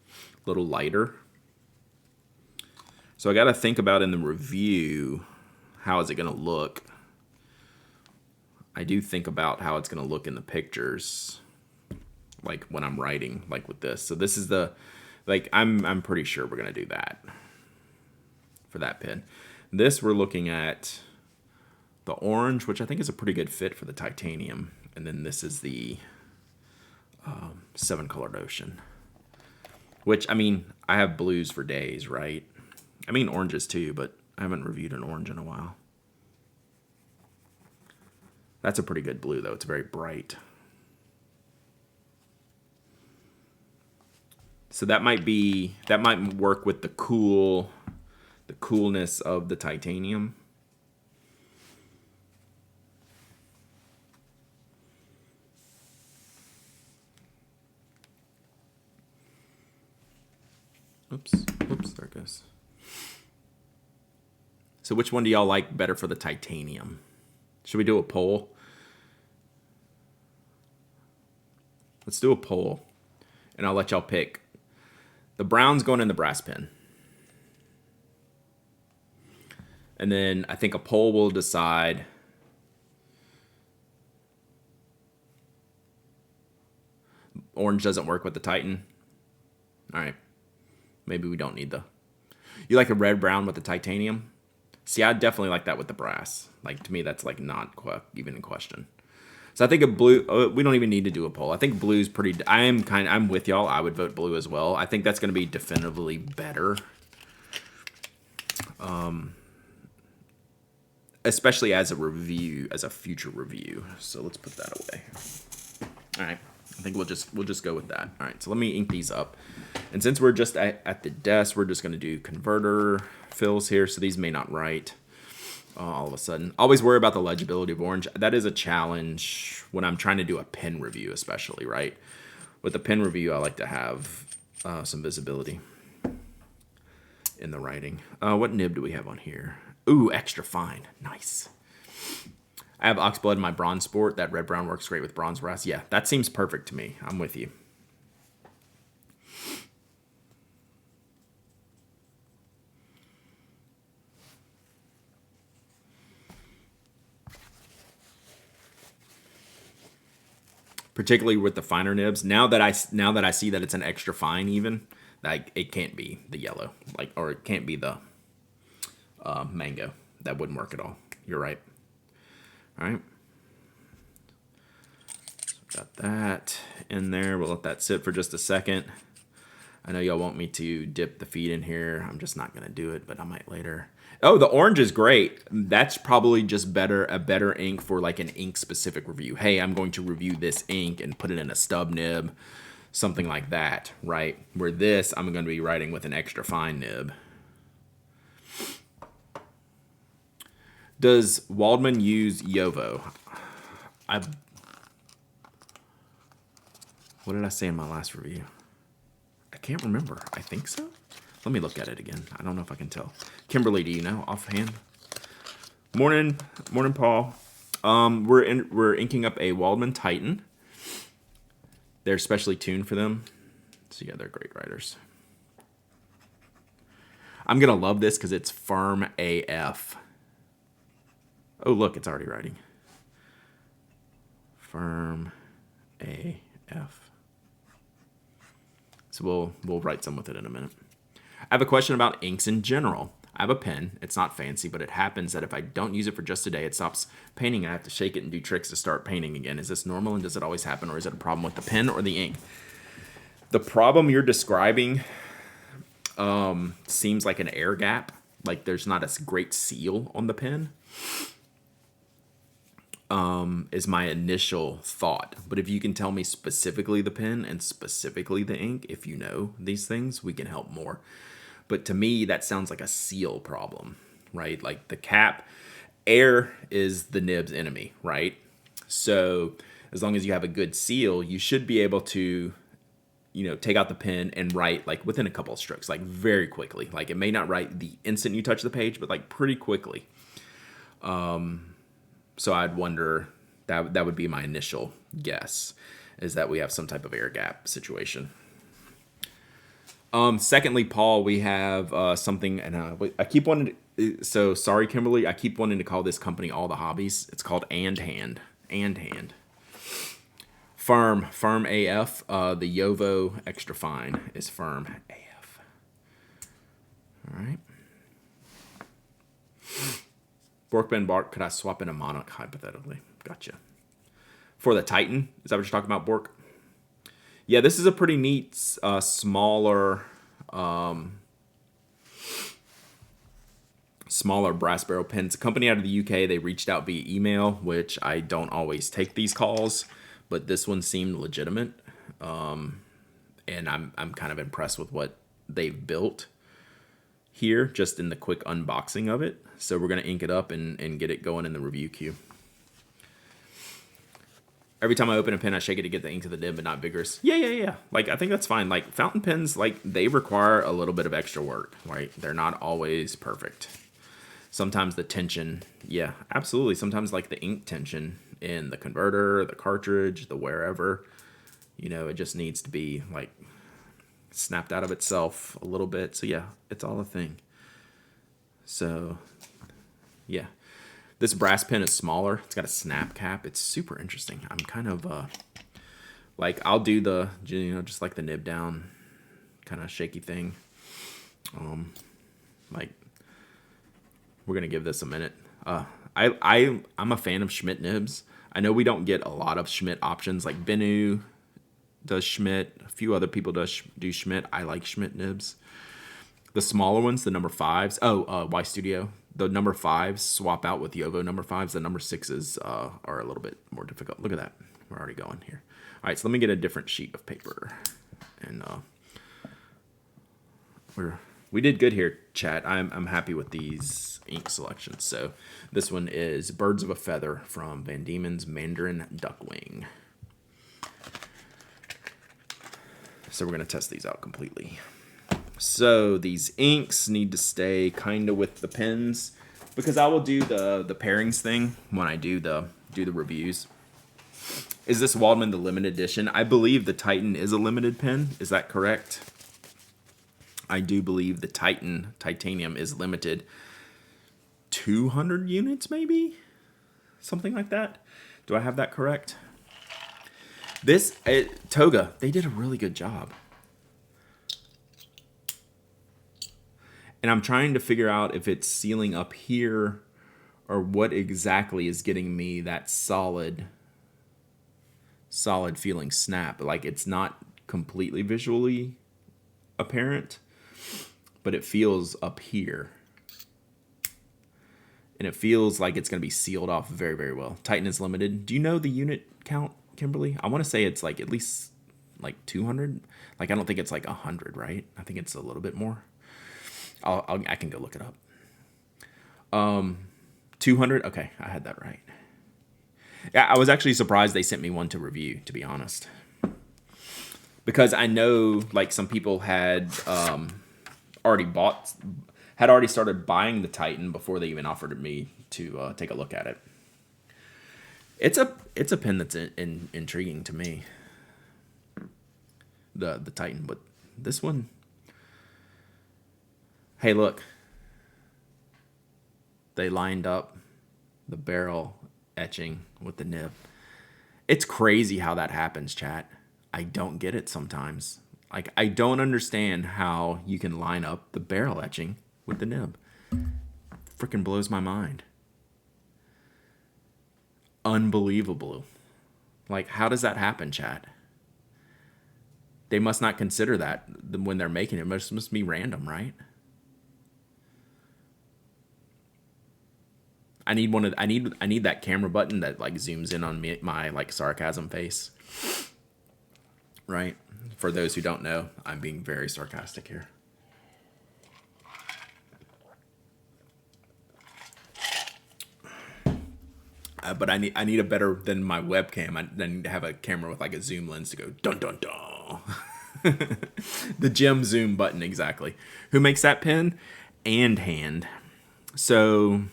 A little lighter. So I got to think about in the review, how is it going to look? I do think about how it's going to look in the pictures, like when I'm writing, like with this. So this is the, like, I'm pretty sure we're going to do that for that pen. This we're looking at the orange, which I think is a pretty good fit for the titanium. And then this is the 7 colored ocean, which, I mean, I have blues for days, right? I mean, oranges too, but I haven't reviewed an orange in a while. That's a pretty good blue, though. It's very bright. So that might work with the coolness of the titanium. Oops, there it goes. So which one do y'all like better for the titanium? Should we do a poll? Let's do a poll, and I'll let y'all pick. The brown's going in the brass pen. And then I think a poll will decide. Orange doesn't work with the Titan. All right. Maybe we don't need the... You like the red-brown with the titanium? See, I definitely like that with the brass. Like, to me, that's like not even in question. So I think a blue... we don't even need to do a poll. I think blue's pretty... I'm with y'all. I would vote blue as well. I think that's going to be definitively better. Especially as a review, as a future review. So let's put that away. All right. I think we'll just go with that. All right, so let me ink these up. And since we're just at the desk, we're just going to do converter fills here, so these may not write all of a sudden. Always worry about the legibility of orange. That is a challenge when I'm trying to do a pen review, especially, right? With a pen review, I like to have some visibility in the writing. What nib do we have on here? Ooh, extra fine. Nice. I have Oxblood in my Bronze Sport. That red-brown works great with bronze brass. Yeah, that seems perfect to me. I'm with you. Particularly with the finer nibs. Now that I see that it's an extra fine, even like it can't be the yellow, like, or it can't be the mango. That wouldn't work at all. You're right. All right. So got that in there. We'll let that sit for just a second. I know y'all want me to dip the feed in here. I'm just not gonna do it, but I might later. Oh, the orange is great. That's probably just a better ink for like an ink specific review. Hey, I'm going to review this ink and put it in a stub nib, something like that, right? Where this, I'm going to be writing with an extra fine nib. Does Waldman use Yovo? What did I say in my last review? I can't remember. I think so. Let me look at it again. I don't know if I can tell. Kimberly, do you know offhand? Morning, Paul. We're inking up a Waldman Titan. They're specially tuned for them. So yeah, they're great writers. I'm gonna love this because it's firm AF. Oh look, it's already writing. Firm AF. So we'll write some with it in a minute. I have a question about inks in general. I have a pen. It's not fancy, but it happens that if I don't use it for just a day, it stops painting and I have to shake it and do tricks to start painting again. Is this normal and does it always happen, or is it a problem with the pen or the ink? The problem you're describing seems like an air gap. Like there's not a great seal on the pen. Is my initial thought. But if you can tell me specifically the pen and specifically the ink, if you know these things, we can help more. But to me, that sounds like a seal problem, right? Like the cap, air is the nib's enemy, right? So as long as you have a good seal, you should be able to, take out the pen and write like within a couple of strokes, like very quickly. Like it may not write the instant you touch the page, but like pretty quickly. So I'd wonder, that would be my initial guess, is that we have some type of air gap situation. Secondly, Paul, we have something, and I keep wanting to, so sorry, Kimberly, I keep wanting to call this company All the Hobbies. It's called And Hand. Firm AF. The Yovo Extra Fine is firm AF. All right. Borkman Bark, could I swap in a monarch hypothetically? Gotcha. For the Titan, is that what you're talking about, Bork? Yeah, this is a pretty neat, smaller brass barrel pen. It's a company out of the UK. They reached out via email, which I don't always take these calls, but this one seemed legitimate. And I'm kind of impressed with what they've built here, just in the quick unboxing of it. So we're going to ink it up and get it going in the review queue. Every time I open a pen, I shake it to get the ink to the nib, but not vigorous. Yeah. Like, I think that's fine. Like, fountain pens, like, they require a little bit of extra work, right? They're not always perfect. Sometimes the tension, yeah, absolutely. Sometimes, like, the ink tension in the converter, the cartridge, the wherever, it just needs to be, like, snapped out of itself a little bit. So, yeah, it's all a thing. So, yeah. This brass pen is smaller. It's got a snap cap. It's super interesting. I'm kind of, I'll do the, just like the nib down kind of shaky thing. We're going to give this a minute. I'm a fan of Schmidt nibs. I know we don't get a lot of Schmidt options. Like Bennu does Schmidt. A few other people do Schmidt. I like Schmidt nibs. The smaller ones, the number 5s. Y Studio. The number 5s swap out with Yovo number 5s. The number 6s are a little bit more difficult. Look at that. We're already going here. All right, so let me get a different sheet of paper. And we did good here, chat. I'm happy with these ink selections. So this one is Birds of a Feather from Van Diemen's Mandarin Duckwing. So we're going to test these out completely. So these inks need to stay kind of with the pens. because I will do the pairings thing when I do the reviews. Is this Waldman the limited edition? I believe the Titan is a limited pen. Is that correct? I do believe the Titanium is limited 200 units, maybe? Something like that. Do I have that correct? This, Toga, they did a really good job. And I'm trying to figure out if it's sealing up here or what exactly is getting me that solid feeling snap. Like, it's not completely visually apparent, but it feels up here. And it feels like it's going to be sealed off very, very well. Titan is limited. Do you know the unit count, Kimberly? I want to say it's like at least like 200. Like, I don't think it's like 100, right? I think it's a little bit more. I can go look it up. 200. Okay, I had that right. Yeah, I was actually surprised they sent me one to review, to be honest, because I know like some people had already started buying the Titan before they even offered me to take a look at it. It's a pen that's intriguing to me. The Titan, but this one. Hey, look. They lined up the barrel etching with the nib. It's crazy how that happens, chat. I don't get it sometimes. Like, I don't understand how you can line up the barrel etching with the nib. Freaking blows my mind. Unbelievable. Like, how does that happen, chat? They must not consider that when they're making it. It must be random, right? I need that camera button that like zooms in on my like sarcasm face. Right? For those who don't know, I'm being very sarcastic here. But I need a better than my webcam. I need to have a camera with like a zoom lens to go dun dun dun. The gem zoom button, exactly. Who makes that pen? And Hand. So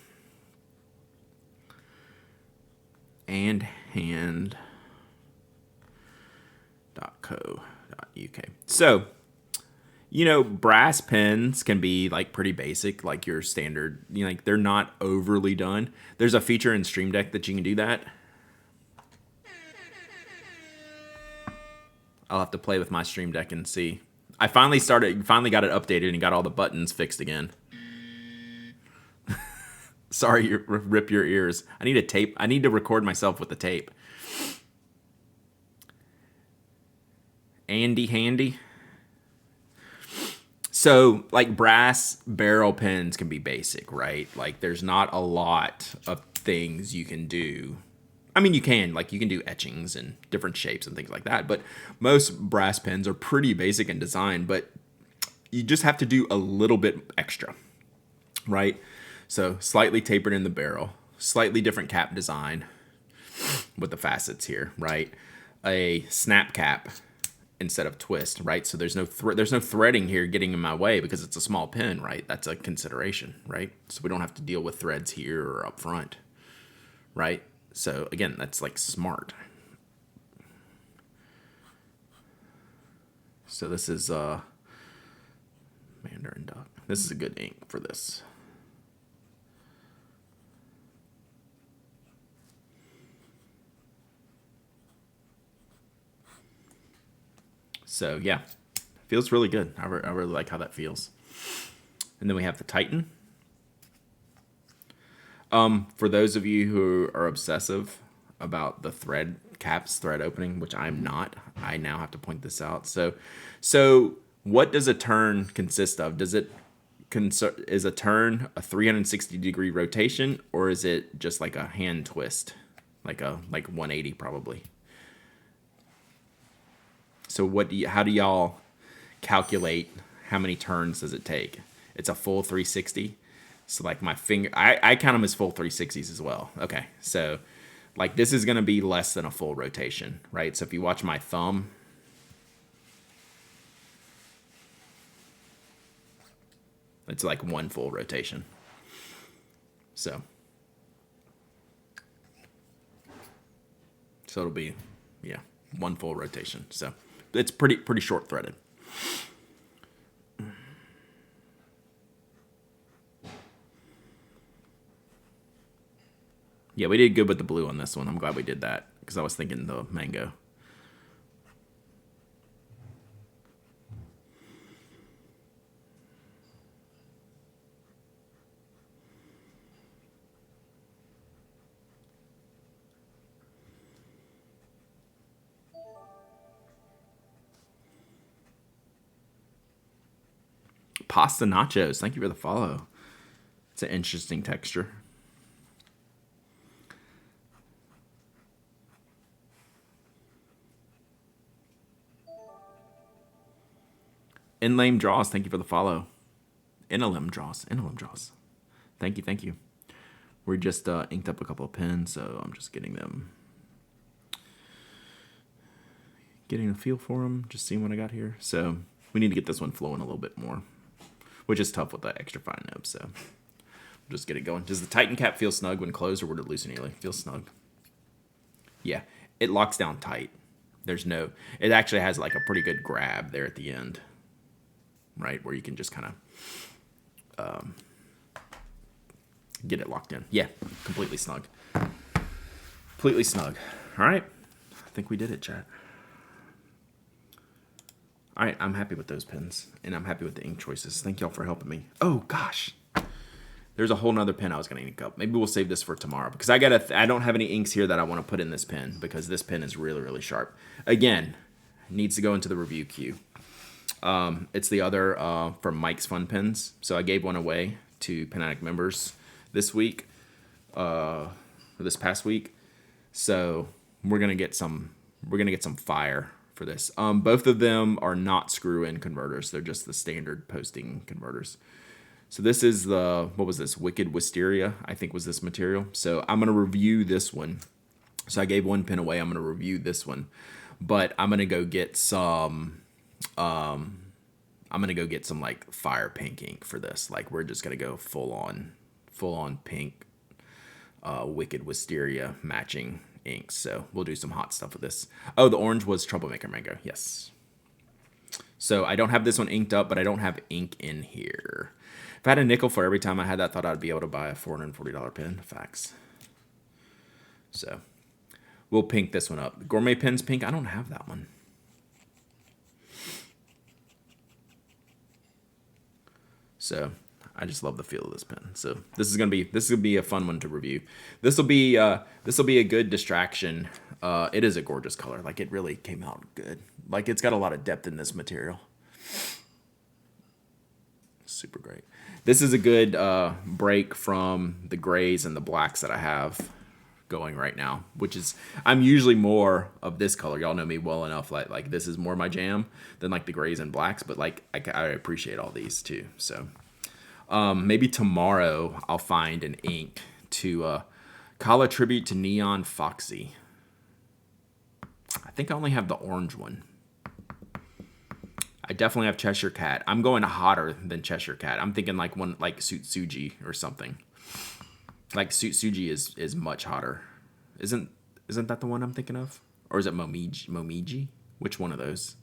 and hand.co.uk. So, you know, brass pens can be like pretty basic, like your standard, you know, like they're not overly done. There's a feature in Stream Deck that you can do that. I'll have to play with my Stream Deck and see. I finally got it updated and got all the buttons fixed again. Sorry, rip your ears. I need a tape. I need to record myself with the tape. Andy Handy. So, like, brass barrel pens can be basic, right? Like, there's not a lot of things you can do. I mean, you can do etchings and different shapes and things like that, but most brass pens are pretty basic in design, but you just have to do a little bit extra, right? So slightly tapered in the barrel, slightly different cap design with the facets here, right? A snap cap instead of twist, right? So there's no threading here getting in my way because it's a small pen, right? That's a consideration, right? So we don't have to deal with threads here or up front, right? So again, that's like smart. So this is Mandarin Duck. This is a good ink for this. So yeah, feels really good. I really like how that feels. And then we have the Titan. For those of you who are obsessive about the thread opening, which I'm not, I now have to point this out. So what does a turn consist of? Is a turn a 360-degree rotation, or is it just like a hand twist, like 180 probably? So how do y'all calculate how many turns does it take? It's a full 360. So like my finger, I count them as full 360s as well. Okay, so like this is gonna be less than a full rotation, right? So if you watch my thumb, it's like one full rotation. So it'll be, yeah, one full rotation. So it's pretty short threaded. Yeah, we did good with the blue on this one. I'm glad we did that because I was thinking the mango. Pasta nachos. Thank you for the follow. It's an interesting texture. Inlame Draws. Thank you for the follow. Inalem Draws. Thank you. We just inked up a couple of pens, so I'm just getting a feel for them, just seeing what I got here. So we need to get this one flowing a little bit more, which is tough with the extra fine nib. So we'll just get it going. Does the Titan cap feel snug when closed, or would it loosen easily? Feels snug. Yeah, it locks down tight. It actually has like a pretty good grab there at the end, right, where you can just kind of get it locked in. Yeah, completely snug. All right, I think we did it, chat. All right, I'm happy with those pens, and I'm happy with the ink choices. Thank y'all for helping me. Oh gosh, there's a whole nother pen I was gonna ink up. Maybe we'll save this for tomorrow because I don't have any inks here that I want to put in this pen because this pen is really sharp. Again, needs to go into the review queue. It's the other from Mike's Fun Pens. So I gave one away to Pen Addict members this week, this past week. So we're gonna get some fire for this. Both of them are not screw-in converters. They're just the standard posting converters. So this is what was this? Wicked Wisteria, I think was this material. So I'm gonna review this one. So I gave one pen away. I'm gonna review this one, but I'm gonna go get some. I'm gonna go get some like fire pink ink for this. Like we're just gonna go full on pink, Wicked Wisteria matching inks. So we'll do some hot stuff with this. Oh, the orange was Troublemaker Mango. Yes. So I don't have this one inked up, but I don't have ink in here. If I had a nickel for every time I had that, thought I'd be able to buy a $440 pen. Facts. So we'll pink this one up. Gourmet Pens pink. I don't have that one. So I just love the feel of this pen. So this is gonna be a fun one to review. This will be a good distraction. It is a gorgeous color. Like it really came out good. Like it's got a lot of depth in this material. Super great. This is a good break from the grays and the blacks that I have going right now, which is I'm usually more of this color. Y'all know me well enough. Like this is more my jam than like the grays and blacks. But like I appreciate all these too. So maybe tomorrow I'll find an ink to call a tribute to Neon Foxy. I think I only have the orange one. I definitely have Cheshire Cat. I'm going hotter than Cheshire Cat. I'm thinking like one like Sutsuji or something. Like Sutsuji is much hotter. Isn't that the one I'm thinking of? Or is it Momiji? Which one of those?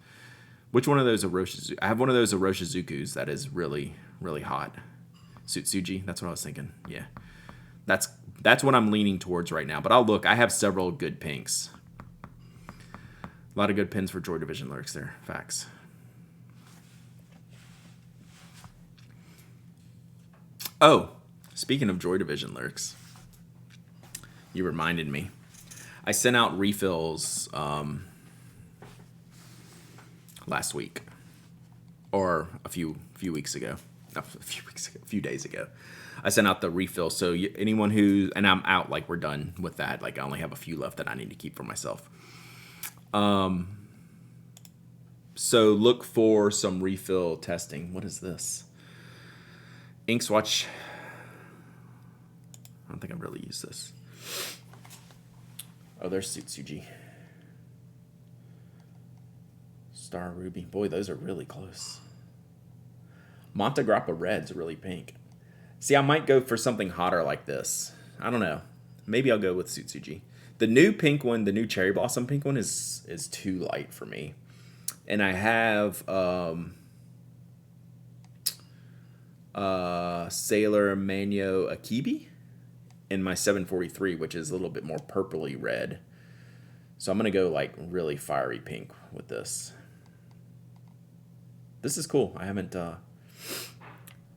Which one of those Orochizuku? I have one of those Orochizukus that is really hot. Sutsuji, that's what I was thinking. Yeah. That's what I'm leaning towards right now. But I'll look. I have several good pinks. A lot of good pins for Joy Division lyrics there. Facts. Oh, speaking of Joy Division lyrics, you reminded me. I sent out refills last week, or a few weeks ago. Not a few weeks ago, a few days ago. I sent out the refill. So anyone and I'm out, like we're done with that. Like I only have a few left that I need to keep for myself. So look for some refill testing. What is this? Ink swatch. I don't think I've really used this. Oh, there's Sutsuji. Star Ruby. Boy, those are really close. Montegrappa Red's really pink. See, I might go for something hotter like this. I don't know. Maybe I'll go with Sutsuji. The new pink one, the new cherry blossom pink one is too light for me. And I have Sailor Manyo Akibi in my 743, which is a little bit more purpley red. So I'm going to go like really fiery pink with this. This is cool. I haven't...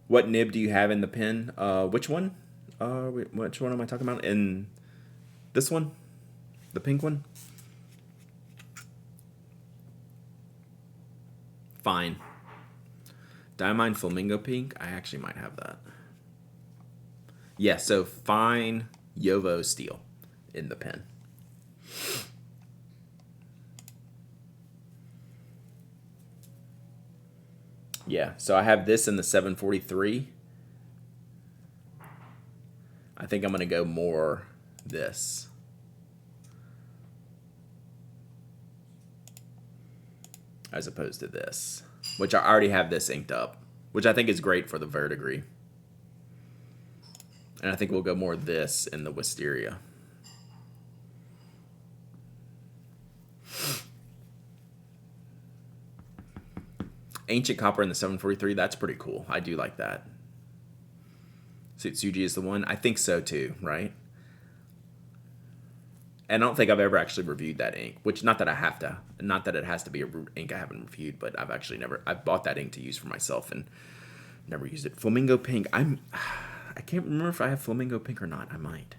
What nib do you have in the pen? Which one? Which one am I talking about? In this one? The pink one? Fine. Diamine Flamingo Pink? I actually might have that. Yeah, so fine Yovo Steel in the pen. Yeah, so I have this in the 743. I think I'm going to go more this. As opposed to this, which I already have this inked up, which I think is great for the verdigris. And I think we'll go more this in the wisteria. Ancient Copper in the 743, that's pretty cool. I do like that. Sutsuji is the one? I think so too, right? And I don't think I've ever actually reviewed that ink, which not that I have to, not that it has to be a ink I haven't reviewed, but I've actually I've bought that ink to use for myself and never used it. Flamingo Pink, I can't remember if I have Flamingo Pink or not. I might.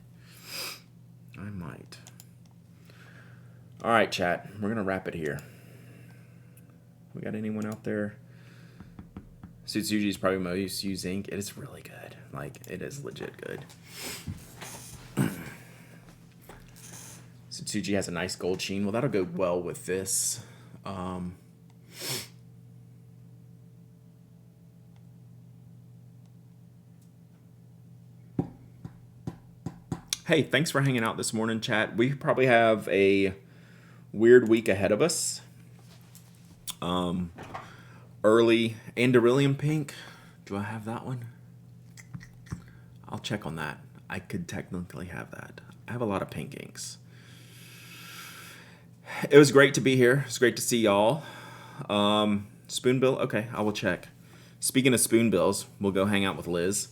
All right, chat, we're going to wrap it here. We got anyone out there? Sutsuji is probably most used ink. It is really good. Like, it is legit good. Sutsuji has a nice gold sheen. Well, that'll go well with this. Hey, thanks for hanging out this morning, chat. We probably have a weird week ahead of us. Early Andorilium Pink. Do I have that one? I'll check on that. I could technically have that. I have a lot of pink inks. It was great to be here. It's great to see y'all. Spoonbill? Okay, I will check. Speaking of spoonbills, we'll go hang out with Liz.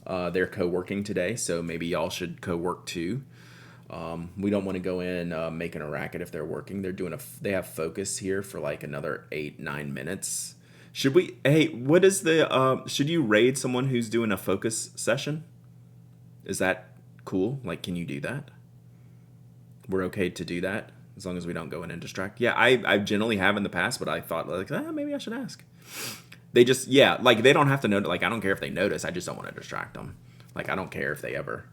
They're co-working today, so maybe y'all should co-work too. We don't want to go in making a racket if they're working. They have focus here for like another 8-9 minutes. Should we? Hey, what is the? Should you raid someone who's doing a focus session? Is that cool? Like, can you do that? We're okay to do that as long as we don't go in and distract. Yeah, I generally have in the past, but I thought like maybe I should ask. They just like they don't have to know. Like I don't care if they notice. I just don't want to distract them. Like I don't care if they ever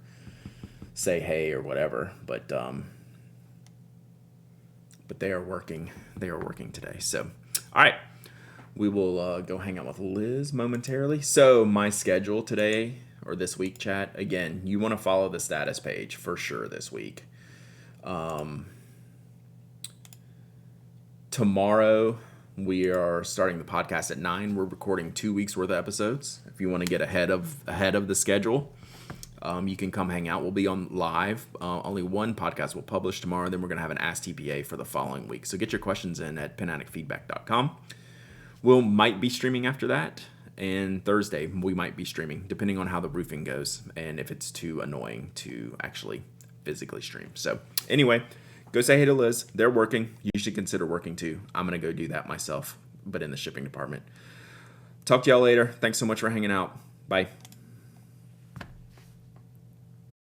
say hey or whatever. But they are working. They are working today. So all right. We will go hang out with Liz momentarily. So my schedule today or this week, chat, again, you want to follow the status page for sure this week. Tomorrow we are starting the podcast at 9. We're recording 2 weeks worth of episodes. If you want to get ahead of the schedule, you can come hang out. We'll be on live. Only one podcast will publish tomorrow. Then we're going to have an Ask TPA for the following week. So get your questions in at penaddictfeedback.com. We might be streaming after that, and Thursday we might be streaming, depending on how the roofing goes and if it's too annoying to actually physically stream. So anyway, go say hey to Liz. They're working. You should consider working too. I'm going to go do that myself, but in the shipping department. Talk to y'all later. Thanks so much for hanging out. Bye.